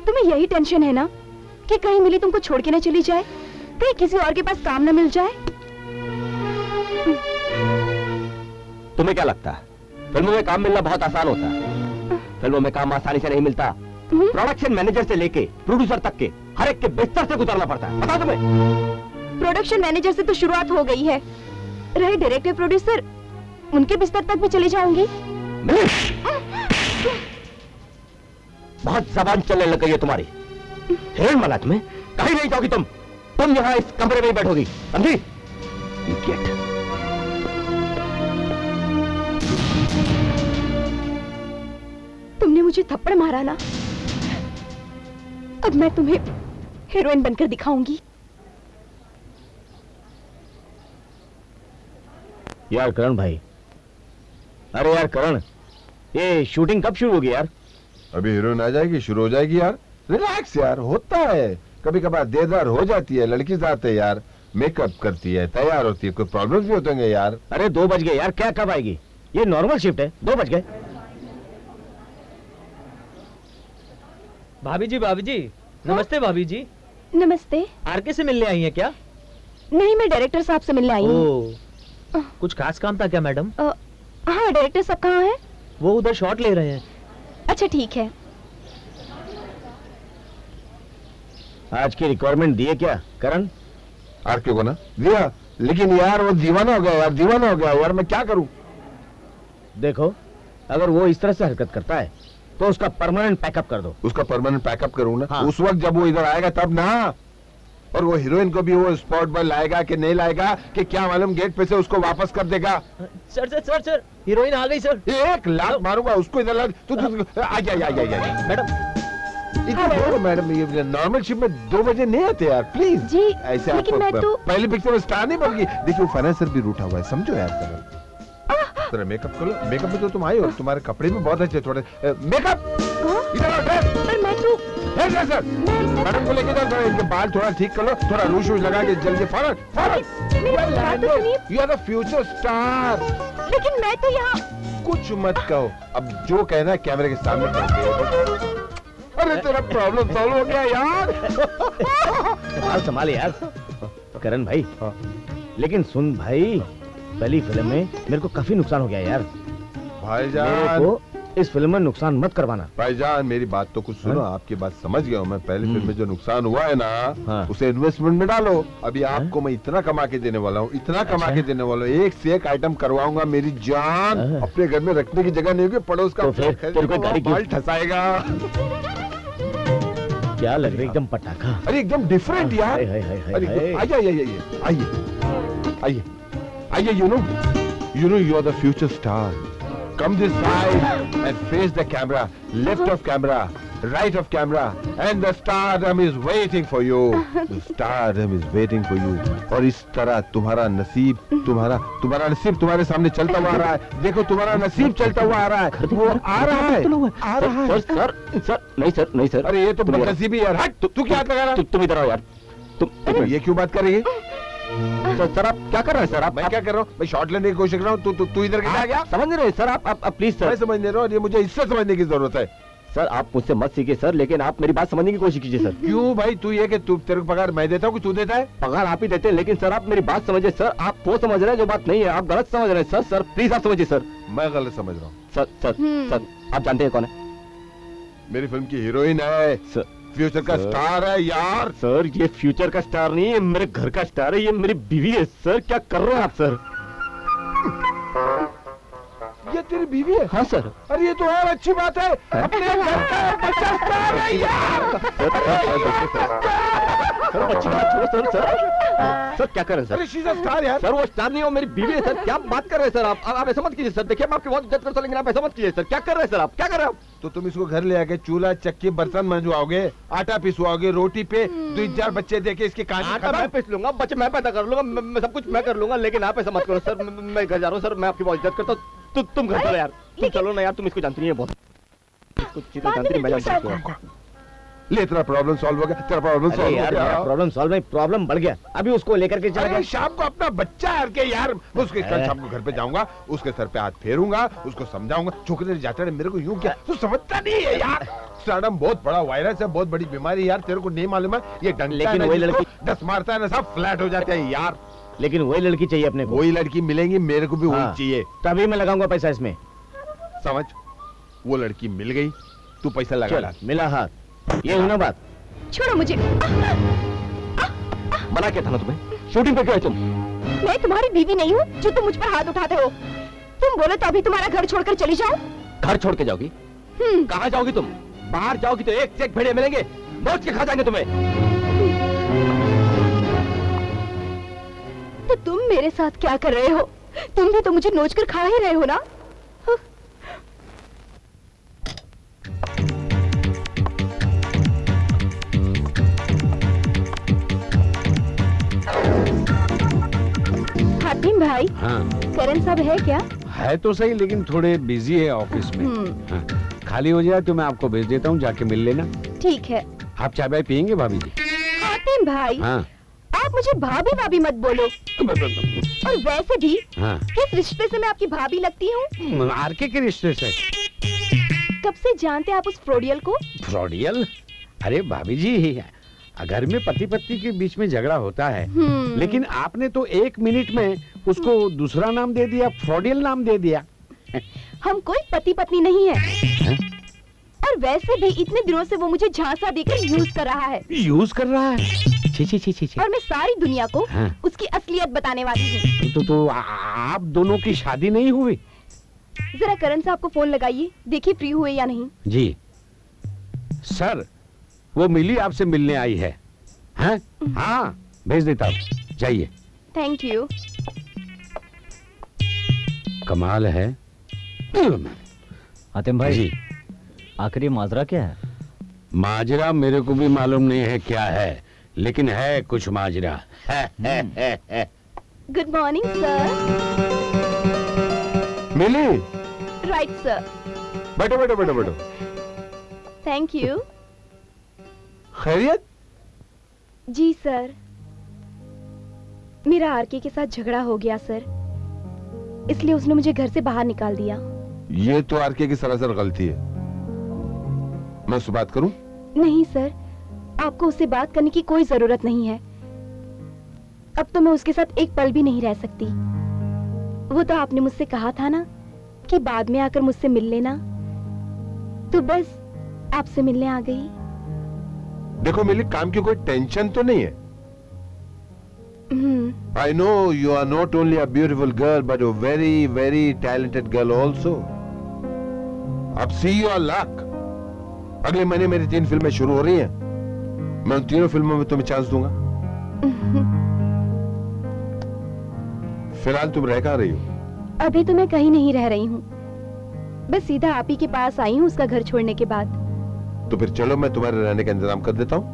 तुम्हें यही टेंशन है ना कि कहीं मिली तुमको छोड़ के न चली जाए, कहीं किसी और के पास काम न मिल जाए। तुम्हें क्या लगता है फिल्मों में काम मिलना बहुत आसान होता है? फिल्मों में काम आसानी से नहीं मिलता। प्रोडक्शन मैनेजर से लेके प्रोड्यूसर तक के हर एक के बिस्तर से गुजरना पड़ता है, पता तुम्हें? प्रोडक्शन मैनेजर से तो शुरुआत हो गई है, रहे डायरेक्टर प्रोड्यूसर, उनके बिस्तर तक भी चली जाऊंगी। बहुत जबान चलने लग गई है तुम्हारी। हेल मला तुम्हें, कहीं नहीं जाओगी तुम यहाँ इस कमरे में ही बैठोगी, समझी? Idiot। तुमने मुझे थप्पड़ मारा ना, अब मैं तुम्हें हीरोइन बनकर दिखाऊंगी। यार करण भाई, अरे यार करण, ये शूटिंग कब शुरू होगी यार? अभी हीरोइन आ जाएगी, शुरू हो जाएगी यार। रिलैक्स यार, होता है कभी कभार देर हो जाती है। लड़की जाते है यार, मेकअप करती है, तैयार होती है, कोई प्रॉब्लम्स भी होते हैं यार। अरे 2 बज गए यार, क्या कब आएगी? ये नॉर्मल शिफ्ट है, 2 बज गए। भाभी जी नमस्ते। भाभी जी नमस्ते। आरके से मिलने आई हैं क्या? नहीं, मैं डायरेक्टर साहब से मिलने आई हूँ। ओह, कुछ खास काम था क्या मैडम? हाँ, डायरेक्टर साहब कहाँ हैं? वो उधर शॉट ले रहे हैं। अच्छा ठीक है। आज की रिक्वायरमेंट दिए क्या करण? आरके को ना दिया, लेकिन यार वो दीवाना हो गया यार, दीवाना हो गया यार, मैं क्या करूं? देखो, अगर वो इस तरह से हरकत करता है तो उसका परमानेंट पैकअप कर दो। उसका परमानेंट पैकअप करूं ना? हाँ। उस वक्त जब वो इधर आएगा तब ना। और वो हीरोइन को भी वो स्पॉट पर लाएगा कि नहीं लाएगा कि क्या मालूम, गेट पे से उसको वापस कर देगा। सर हीरोइन आ गई सर। 1 लाख मारूंगा उसको इधर ला। तू आ जा मैडम। मैडम, ये नॉर्मल शिप में 2 बजे नहीं आते यार, प्लीज। जी, ऐसे लेकिन मैं तो पहली पिक्चर में स्टार नहीं बन गई। देखिए फाइनेंसर भी रूठा हुआ है, समझो यार। जरा मेकअप करो। मेकअप में तो तुम आई हो, तुम्हारे कपड़े भी बहुत अच्छे। थोड़े मेकअप इधर आओ। पर मैं तो सर मैडम को लेके जाओ, इनके बाल थोड़ा ठीक कर लो, थोड़ा रूज वूज लगा के जल्दी। फौरन you are the future star. लेकिन मैं तो यहाँ। कुछ मत कहो, अब जो कहना है कैमरे के सामने कर दे। अरे तेरा प्रॉब्लम सॉल्व हो गया यार। संभाल यार करण भाई। लेकिन सुन भाई, पहली फिल्म में मेरे को काफी नुकसान हो गया यार। मेरे भाईजान को इस फिल्म में नुकसान मत करवाना। भाईजान मेरी बात तो कुछ सुनो। आपकी बात समझ गया हूँ मैं। पहली फिल्म में जो नुकसान हुआ है ना, हाँ। उसे इन्वेस्टमेंट में डालो। अभी आपको मैं इतना कमा के देने वाला हूँ, इतना कमा के देने वाला हूँ, एक से एक आइटम करवाऊंगा। मेरी जान, अपने घर में रखने की जगह नहीं होगी, पड़ोस का तो फिर तेरे को गाड़ी बाल ठसाएगा। क्या लग रहा है एकदम पटाखा। अरे एकदम डिफरेंट यार। हाय, हाय, हाय, हाय, अरे हाय। आइए, you know you are the future star. Come this side and face the camera. Left of camera, right of camera, and the stardom is waiting for you. The stardom is waiting for you. और इस तरह तुम्हारा नसीब तुम्हारे सामने चलता हुआ आ रहा है। देखो, तुम्हारा नसीब चलता हुआ आ रहा है। वो आ रहा है। सर नहीं सर। अरे ये तो नसीबी यार। हट, तू क्या हाथ लगा रहा है? तुम इधर आओ यार। तुम ये क्यों बात कर रही है? सर आप क्या कर रहे हैं सर? मैं क्या कर रहा हूँ? मैं शॉट लेने की कोशिश कर रहा हूँ। तू इधर कैसे आ गया? समझ नहीं रहे सर? आप प्लीज मैं सर। समझ नहीं रहा हूँ, ये मुझे इससे समझने की जरूरत है। सर आप मुझसे मत सीखिए सर, लेकिन आप मेरी बात समझने की कोशिश कीजिए सर। क्यों भाई, तू ये कि तू तेरे को पगार मैं देता हूँ कि तू देता है? पगार आप ही देते हैं, लेकिन सर आप मेरी बात समझिए सर, आप वो समझ रहे हैं जो बात नहीं है, आप गलत समझ रहे हैं सर। सर प्लीज आप समझिए सर। मैं गलत समझ रहा हूँ। सर सर सर आप जानते हैं कौन है? मेरी फिल्म की हीरोइन है, सर फ्यूचर का स्टार है यार। सर ये फ्यूचर का स्टार नहीं है, मेरे घर का स्टार है, ये मेरी बीवी है सर। क्या कर रहे हैं आप सर? ये तेरी बीवी है? हाँ सर। अरे ये तो और अच्छी बात है, अपने घर का बच्चा स्टार है यार। सर बच्ची बात छोड़ो सर। सर क्या कर रहे हैं सर? अरे शीज अ स्टार यार। सर वो स्टार नहीं हो, मेरी बीवी है सर। क्या बात कर रहे हैं सर आप ऐसा मत कीजिए सर। देखिए मैं आपकी बहुत इज्जत करता हूं, लेकिन आप ऐसा मत कीजिए सर। क्या कर रहे हैं सर आप? क्या कर रहे हैं आप? तो तुम इसको घर ले आके चूल्हा चक्की बर्तन मंजवाओगे, आटा पिसवाओगे, रोटी पे 2-4 बच्चे देके इसकी कहानी आटा मैं पिस लूंगा, बच्चे मैं पैदा कर लूंगा, मैं सब कुछ मैं कर लूंगा, लेकिन आप ऐसा मत करो सर। मैं घर जा रहा हूँ सर, मैं आपकी बहुत इज्जत करता हूँ। तुम घर चलो यार, तुम चलो ना यार, तुम इसको जानती नहीं है बहुत, इसको चीजें जानती नहीं, मैं जानता हूँ। ले तेरा प्रॉब्लम सॉल्व हो गया, तेरा प्रॉब्लम सॉल्व हो यार गया। प्रॉब्लम सॉल्व नहीं, प्रॉब्लम बढ़ गया। अभी उसको लेकर के चला अरे गया। शाम को अपना बच्चा है के यार, मैं उसके कल शाम को घर पे जाऊंगा, उसके सर पे हाथ फेरूंगा, उसको समझाऊंगा। छोकरे जाते मेरे को यूं क्या, तू समझता नहीं है यार। स्टारडम बहुत बड़ा वायरस है, बहुत बड़ी बीमारी यार, तेरे को नहीं मालूम है? ये डंका लेकिन वही लड़की 10 मारता है ना, सब फ्लैट हो जाते हैं यार। लेकिन वही लड़की चाहिए अपने को। वही लड़की मिलेंगी, मेरे को भी वही हाँ। चाहिए। तभी मैं लगाऊंगा पैसा इसमें। समझ, वो लड़की मिल गई, तू पैसा लगा चल ला। मिला हाथ, ये हुई ना बात। छोड़ो मुझे। मना क्या था ना तुम्हें? शूटिंग पे क्यों है तुम? मैं तुम्हारी बीवी नहीं हूँ जो तुम मुझ पर हाथ उठाते हो। तुम बोलो तो अभी तुम्हारा घर छोड़कर चली जाओ। घर छोड़ के जाओगी? कहाँ जाओगी तुम? बाहर जाओगी तो एक से एक भेड़िए मिलेंगे, नोच के खा जाएंगे तुम्हें। तो तुम मेरे साथ क्या कर रहे हो? तुम भी तो मुझे नोच कर खा ही रहे हो ना? हातिम भाई, हाँ करण साहब है क्या? है तो सही, लेकिन थोड़े बिजी है ऑफिस में। हाँ, खाली हो जाए तो मैं आपको भेज देता हूँ, जाके मिल लेना। ठीक है। आप चाय बाय पियेंगे भाभी जी? हातिम भाई, हाँ आप मुझे भाभी भाभी मत बोलो। और वैसे भी हाँ, किस रिश्ते से मैं आपकी भाभी लगती हूँ? आरके के रिश्ते से। कब से जानते आप उस फ्रोडियल को? फ्रॉडियल? अरे भाभी जी, घर में पति पत्नी के बीच में झगड़ा होता है, लेकिन आपने तो 1 मिनट में उसको दूसरा नाम दे दिया, फ्रॉडियल नाम दे दिया। हम कोई पति पत्नी नहीं है। और वैसे भी इतने दिनों से वो मुझे झांसा देकर यूज कर रहा है। यूज कर रहा है? छी छी छी छी छी। और मैं सारी दुनिया को हाँ। उसकी असलियत बताने वाली हूँ। तो आप दोनों की शादी नहीं हुई? जरा करण साहब को फोन लगाइए, देखिए फ्री हुए या नहीं। जी सर, वो मिली आपसे मिलने आई है। हैं? हाँ भेज देता हूँ, जाइए। Thank you. कमाल है। हातिम भाई जी, आखिर ये माजरा क्या है? माजरा मेरे को भी मालूम नहीं है क्या है, लेकिन है कुछ माजरा। Good morning sir. मिली? Right sir. बैठो बैठो बैठो बैठो। Thank you. खैरियत? जी सर, मेरा आरके के साथ झगड़ा हो गया सर, इसलिए उसने मुझे घर से बाहर निकाल दिया। ये तो आरके की सरासर गलती है। मैं उससे बात करूं? नहीं सर, आपको उससे बात करने की कोई जरूरत नहीं है। अब तो मैं उसके साथ एक पल भी नहीं रह सकती। वो तो आपने मुझसे कहा था ना कि बाद में आकर मुझसे मिल लेना, तो बस आपसे मिलने आ गई। देखो मिली, काम की कोई टेंशन तो नहीं है। I know you are not only a beautiful girl but a very very talented girl also. अब see your luck. अगले महीने मेरी 3 फिल्में शुरू हो रही हैं। मैं उन 3 फिल्मों में तुम्हें चांस दूंगा। फिलहाल तुम रह कहाँ रही हो? अभी तो मैं कहीं नहीं रह रही हूँ, बस सीधा आप ही के पास आई हूँ उसका घर छोड़ने के बाद। तो फिर चलो मैं तुम्हारे रहने का इंतजाम कर देता हूँ।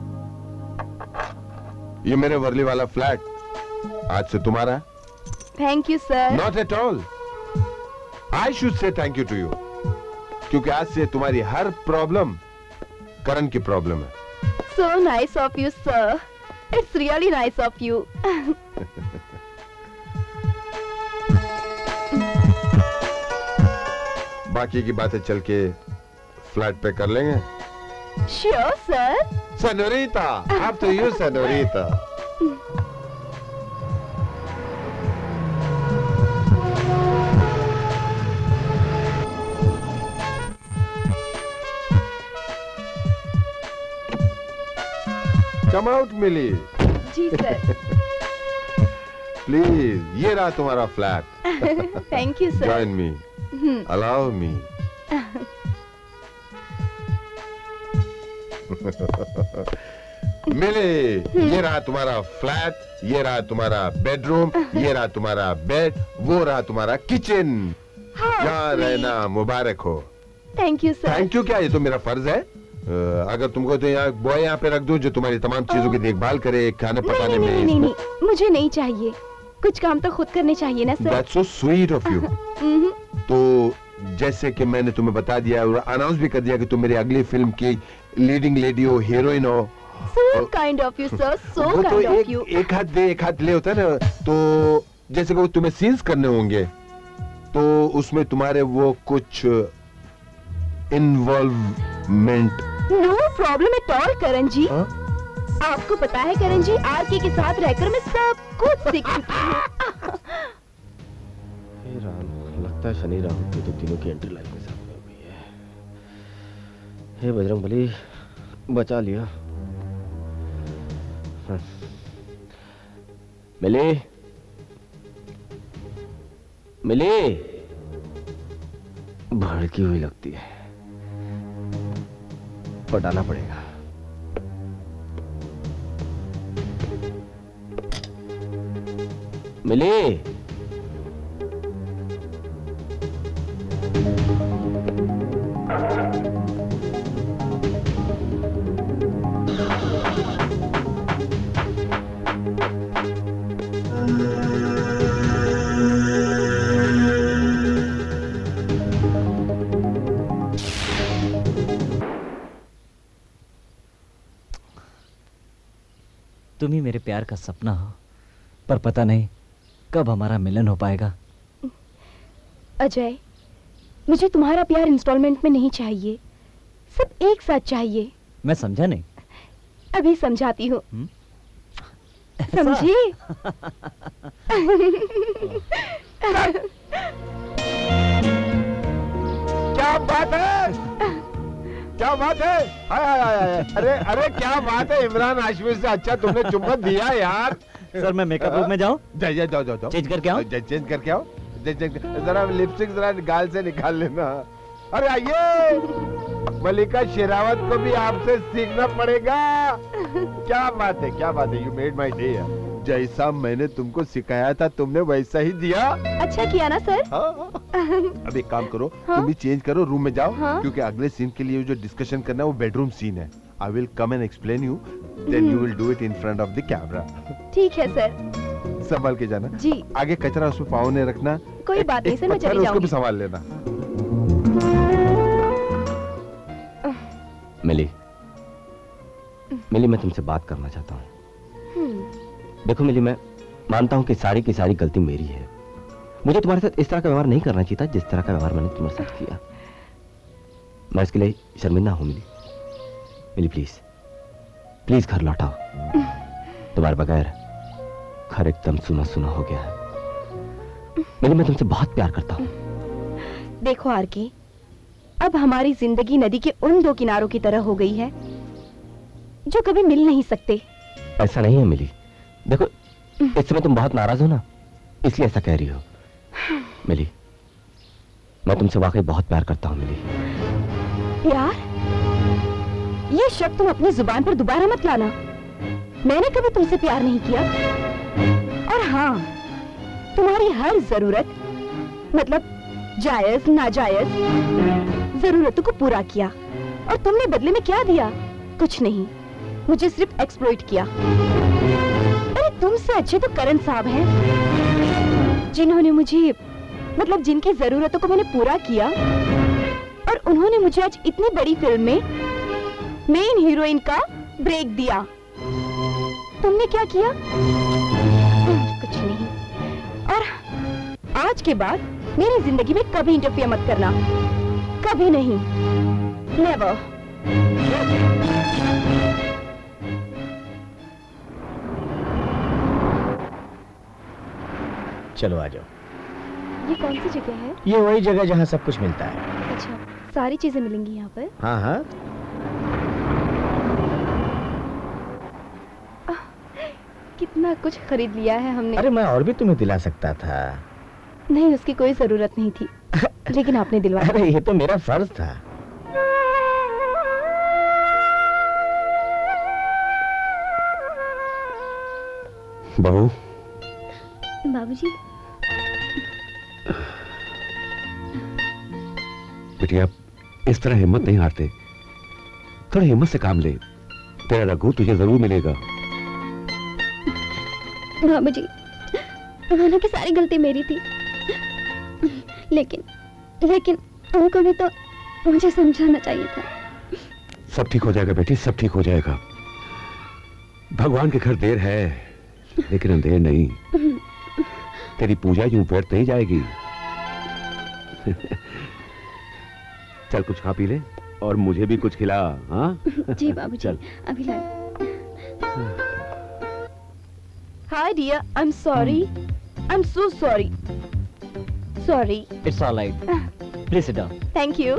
ये मेरे वर्ली वाला फ्लैट आज से तुम्हारा है। Thank you sir. Not at all, I should say thank you to you, क्योंकि आज से तुम्हारी हर प्रॉब्लम करण की प्रॉब्लम है। So nice of you sir, it's really nice of you. बाकी की बातें चल के फ्लैट पे कर लेंगे? Sure sir. Senorita, after you senorita. Come out Mili. जी सर। प्लीज, ये रहा तुम्हारा flat. Thank you sir. Join me, allow me. मिले, ये रहा तुम्हारा फ्लैट, ये रहा तुम्हारा बेडरूम, ये रहा तुम्हारा बेड, वो रहा तुम्हारा किचन। यहाँ रहना मुबारक हो। Thank you sir. Thank you क्या, ये तो मेरा फर्ज है। अगर तुमको तो यहाँ बॉय यहाँ पे रख दूं जो तुम्हारी तमाम चीजों की देखभाल करे, खाना पकाने में। नहीं, मुझे नहीं चाहिए। कुछ काम तो खुद करने चाहिए ना sir. That's so sweet of you. तो जैसे कि मैंने तुम्हें बता दिया और अनाउंस भी कर दिया कि तुम मेरी अगली फिल्म की लीडिंग लेडी हो, हीरोइन हो। So kind of you sir, so वो तो kind of you. एक हाथ दे एक हाथ ले होता है ना। तो जैसे कि वो तुम्हें सीन्स करने होंगे तो उसमें तुम्हारे वो कुछ involvement. No problem at all करण जी। आपको पता है करण जी, आरके के साथ रहकर मैं सब कुछ सीख चुकी हूँ। हे राम, लगता है शनि राहु की तो तीनों की एंट्री लाइन के साथ में हो गई है। हे बजरंगबली, बचा लिया। हाँ। मिली, मिली, भड़की हुई लगती है, पटाना पड़ेगा। मिली, तुम ही मेरे प्यार का सपना हो, पर पता नहीं कब हमारा मिलन हो पाएगा। अजय, मुझे तुम्हारा प्यार इंस्टॉलमेंट में नहीं चाहिए, सब एक साथ चाहिए। मैं समझा नहीं। अभी समझाती हूँ, समझी? क्या बात है, क्या बात है। हाय हाय हाय हाय। अरे अरे क्या बात है, इमरान हाशमी से अच्छा तुमने चुम्बन दिया यार। सर मैं मेकअप रूम में जाऊं? जाओ चेंज करके आओ? चेंज करके आओ। जरा लिपस्टिक जरा गाल से निकाल लेना। अरे आइए, मलिका शेरावत को भी आपसे सीखना पड़ेगा। क्या बात है, क्या बात है। You made my day. जैसा मैंने तुमको सिखाया था तुमने वैसा ही दिया। अच्छा किया ना सर? हाँ। अब एक काम करो, हाँ? तुम भी चेंज करो, रूम में जाओ। हाँ? क्योंकि अगले सीन के लिए जो डिस्कशन करना है वो बेडरूम सीन है। I will come and explain you, then you will do it in front of the camera. ठीक है सर। संभाल के जाना जी। आगे कचरा उसमें पाँव नहीं रखना। कोई बात नहीं सर, मैं चली उसको जाऊंगी। भी संभाल लेना। मिली, मिली, मैं तुमसे बात करना चाहता हूँ। देखो मिली, मैं मानता हूँ कि सारी की सारी गलती मेरी है। मुझे तुम्हारे साथ इस तरह का व्यवहार नहीं करना चाहिए था जिस तरह का व्यवहार मैंने तुम्हारे साथ किया। मैं इसके लिए शर्मिंदा हूँ मिली। मिली प्लीज, प्लीज घर लौटाओ। तुम्हारे बगैर घर एकदम सुना सुना हो गया है। मिली, मैं तुमसे बहुत प्यार करता हूँ। देखो आरके, अब हमारी जिंदगी नदी के उन दो किनारों की तरह हो गई है जो कभी मिल नहीं सकते। ऐसा नहीं है मिली। देखो, इस समय तुम बहुत नाराज हो ना, इसलिए ऐसा कह रही हो। मिली, मैं तुमसे वाकई बहुत प्यार करता हूँ मिली। प्यार? ये शब्द तुम अपनी जुबान पर दोबारा मत लाना। मैंने कभी तुमसे प्यार नहीं किया। और हाँ, तुम्हारी हर जरूरत, मतलब जायज नाजायज जरूरतों को पूरा किया। और तुमने बदले में क्या दिया? कुछ नहीं, मुझे सिर्फ एक्सप्लॉइट किया। अरे तुमसे अच्छे तो करण साहब हैं, जिन्होंने मुझे, मतलब जिनकी जरूरतों को मैंने पूरा किया। और उन्होंने मुझे आज इतनी बड़ी फिल्म में मेन हीरोइन का ब्रेक दिया। तुमने क्या किया? कुछ नहीं। और आज के बाद मेरी जिंदगी में कभी इंटरफेयर मत करना, कभी नहीं। नेवर। चलो आ जाओ। ये कौन सी जगह है? ये वही जगह जहाँ सब कुछ मिलता है। अच्छा, सारी चीजें मिलेंगी यहाँ पर? हाँ हाँ। कितना कुछ खरीद लिया है हमने। अरे मैं और भी तुम्हें दिला सकता था। नहीं, उसकी कोई जरूरत नहीं थी, लेकिन आपने दिलवाया। अरे ये तो मेरा फर्ज था। बहू, बाबूजी। बिटिया इस तरह हिम्मत नहीं हारते, थोड़ा हिम्मत से काम ले, तेरा रघु तुझे जरूर मिलेगा। बाबूजी, माना कि सारी गलती मेरी थी, लेकिन उनको भी तो मुझे समझाना चाहिए था। सब ठीक हो जाएगा बेटी, सब ठीक हो जाएगा। भगवान के घर देर है, लेकिन अंधेर नहीं। तेरी पूजा यूं व्यर्थ नहीं जाएगी। चल कुछ खा पी ले और मुझे भी कुछ खिला। हाँ जी बाबूजी, चल। अभी ला। Hi dear, I'm sorry. I'm so sorry. Sorry. It's all right. Please sit down. Thank you.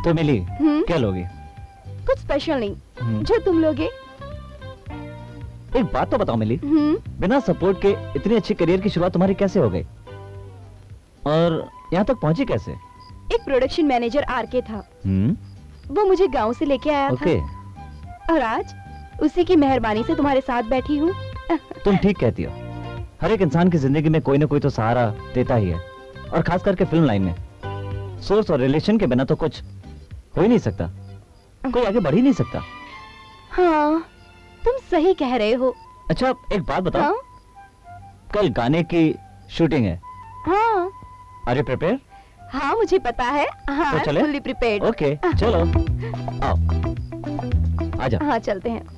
तो मिली क्या लोगे? कुछ स्पेशल नहीं, जो तुम लोगे। एक बात तो बताओ मिली, बिना सपोर्ट के इतनी अच्छी करियर की शुरुआत तुम्हारी कैसे हो गई और यहाँ तक पहुंची कैसे? एक प्रोडक्शन मैनेजर आरके था, वो मुझे गांव से लेके आया था और आज उसी की मेहरबानी से तुम्हारे साथ बैठी हूँ। तुम ठीक कहती हो, हर एक इंसान की जिंदगी में कोई ना कोई तो सहारा देता ही है, और खास करके फिल्म लाइन में सोर्स और रिलेशन के बिना तो कुछ हो ही नहीं सकता, कोई आगे बढ़ ही नहीं सकता। हाँ, तुम सही कह रहे हो। अच्छा एक बात बताओ, हाँ? कल गाने की शूटिंग है। हाँ। Are you prepare? हाँ मुझे पता है। हाँ, तो चले? fully prepared। ओके चलो आओ, आजा। हाँ चलते हैं।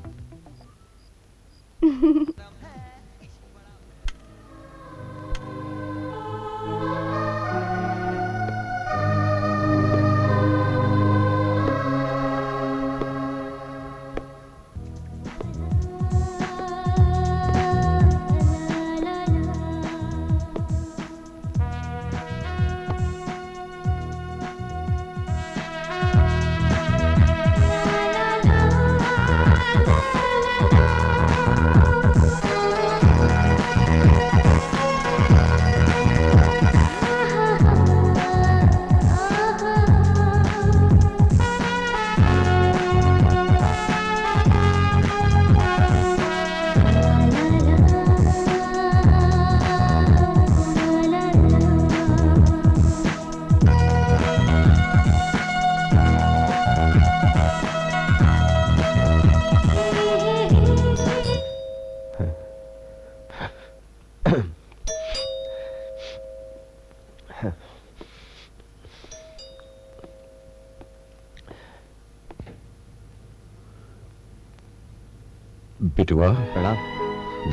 बिटुआ प्रणाम।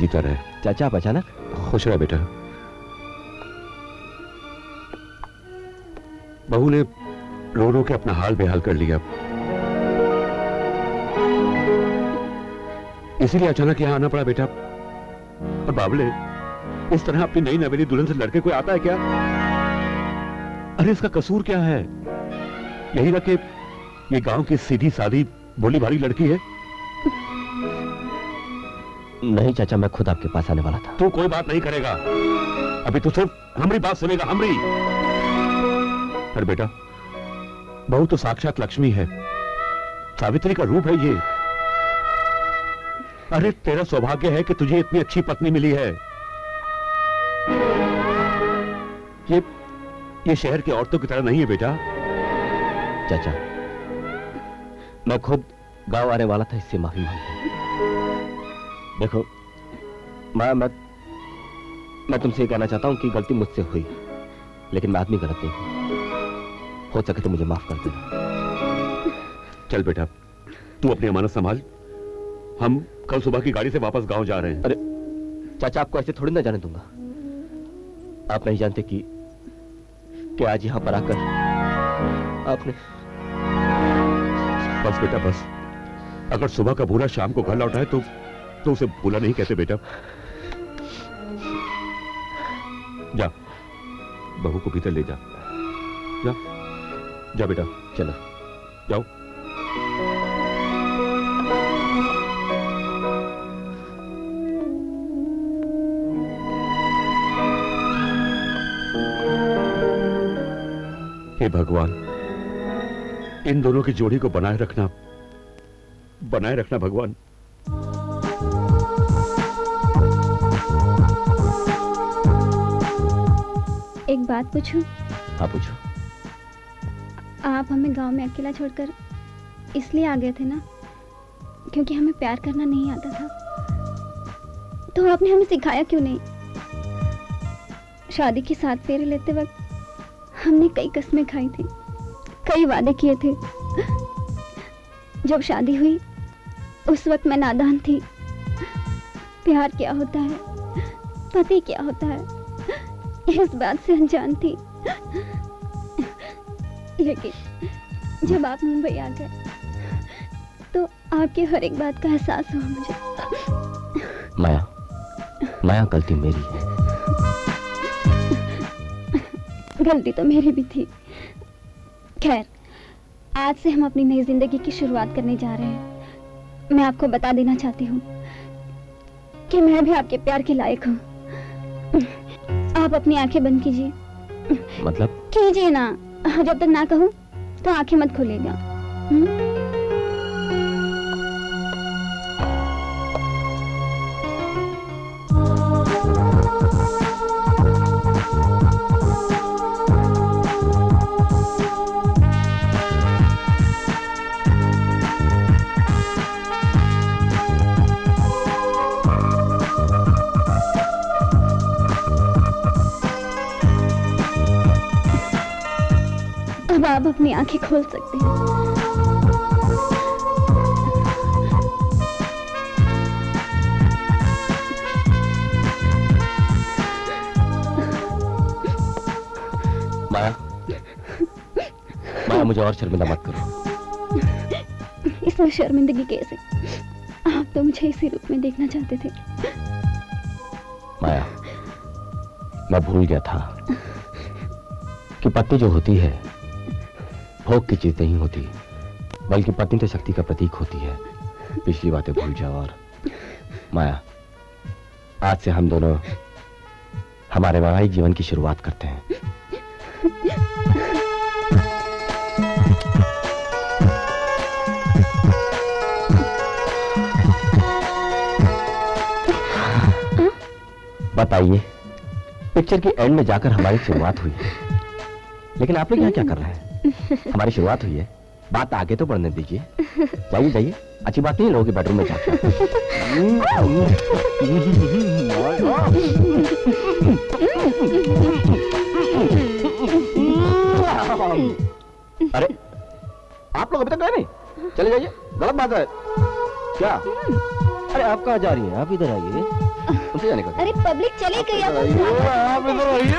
जीता रहे। चाचा आप अचानक? खुश रहे बेटा। बहू ने रो रो के अपना हाल बेहाल कर लिया, इसीलिए अचानक यहाँ आना पड़ा बेटा। और बाबले, इस तरह अपनी नई नवेली दुल्हन से लड़के कोई आता है क्या? अरे इसका कसूर क्या है? यही ना कि ये गांव की सीधी सादी भोली भाली लड़की है। नहीं चाचा, मैं खुद आपके पास आने वाला था। तू कोई बात नहीं करेगा, अभी तू सिर्फ हमारी बात सुनेगा। हमारी। अरे बेटा, बहू तो साक्षात लक्ष्मी है, सावित्री का रूप है ये। अरे तेरा सौभाग्य है कि तुझे इतनी अच्छी पत्नी मिली है। ये शहर की औरतों की तरह नहीं है बेटा। चाचा, मैं खुद गांव आने वाला था, इससे माफी मांगता हूं। देखो मैं तुमसे ये कहना चाहता हूं कि गलती मुझसे हुई, लेकिन मैं आदमी गलत नहीं हूं। हो सके तो मुझे माफ कर देना। चल बेटा, तू अपनी अमानत संभाल। हम कल सुबह की गाड़ी से वापस गांव जा रहे हैं। अरे चाचा, आपको ऐसे थोड़ी ना जाने दूंगा। आप नहीं जानते कि आज यहाँ पर आकर आपने। बस बेटा बस, अगर सुबह का भूला शाम को घर लौटा है तो उसे भूला नहीं कहते बेटा। जा बहू को भीतर ले जा, जा जा बेटा, चलो जाओ। हे भगवान, इन दोनों की जोड़ी को बनाए रखना भगवान। एक बात पूछूं? हाँ पूछो। आप हमें गांव में अकेला छोड़कर इसलिए आ गए थे ना क्योंकि हमें प्यार करना नहीं आता था? तो आपने हमें सिखाया क्यों नहीं? शादी के 7 फेरे लेते वक्त हमने कई कस्में खाई थी, कई वादे किए थे। जब शादी हुई उस वक्त मैं नादान थी। प्यार क्या होता है, पति क्या होता है, इस बात से अनजान थी। लेकिन जब आप मुंबई आ गए तो आपकी हर एक बात का एहसास हुआ मुझे। माया, गलती मेरी है। गलती तो मेरी भी थी। खैर, आज से हम अपनी नई जिंदगी की शुरुआत करने जा रहे हैं। मैं आपको बता देना चाहती हूँ कि मैं भी आपके प्यार के लायक हूँ। आप अपनी आंखें बंद कीजिए। मतलब? कीजिए ना, जब तक ना कहूँ तो आंखें मत खोलिएगा। अब आप अपनी आंखें खोल सकते हैं। माया, मुझे और शर्मिंदा मत करो। इसमें शर्मिंदगी कैसे? आप तो मुझे इसी रूप में देखना चाहते थे। माया, मैं भूल गया था कि पत्नी जो होती है भोग की चीज नहीं होती, बल्कि पत्नी तो शक्ति का प्रतीक होती है। पिछली बातें भूल जाओ। और माया, आज से हम दोनों हमारे वैवाहिक जीवन की शुरुआत करते हैं। बताइए, पिक्चर के एंड में जाकर हमारी शुरुआत हुई है, लेकिन आप लोग यहाँ क्या कर रहे हैं? हमारी शुरुआत हुई है, बात आगे तो बढ़ने दीजिए। जाइए जाइए, अच्छी बात नहीं लोगों के बेडरूम में जाकर। अरे आप लोग अभी तक गए नहीं? चले जाइए, गलत बात है क्या? अरे आप कहाँ जा रही हैं? आप इधर आइए। उनसे जाने का। अरे पब्लिक चले गई। आप इधर आइए।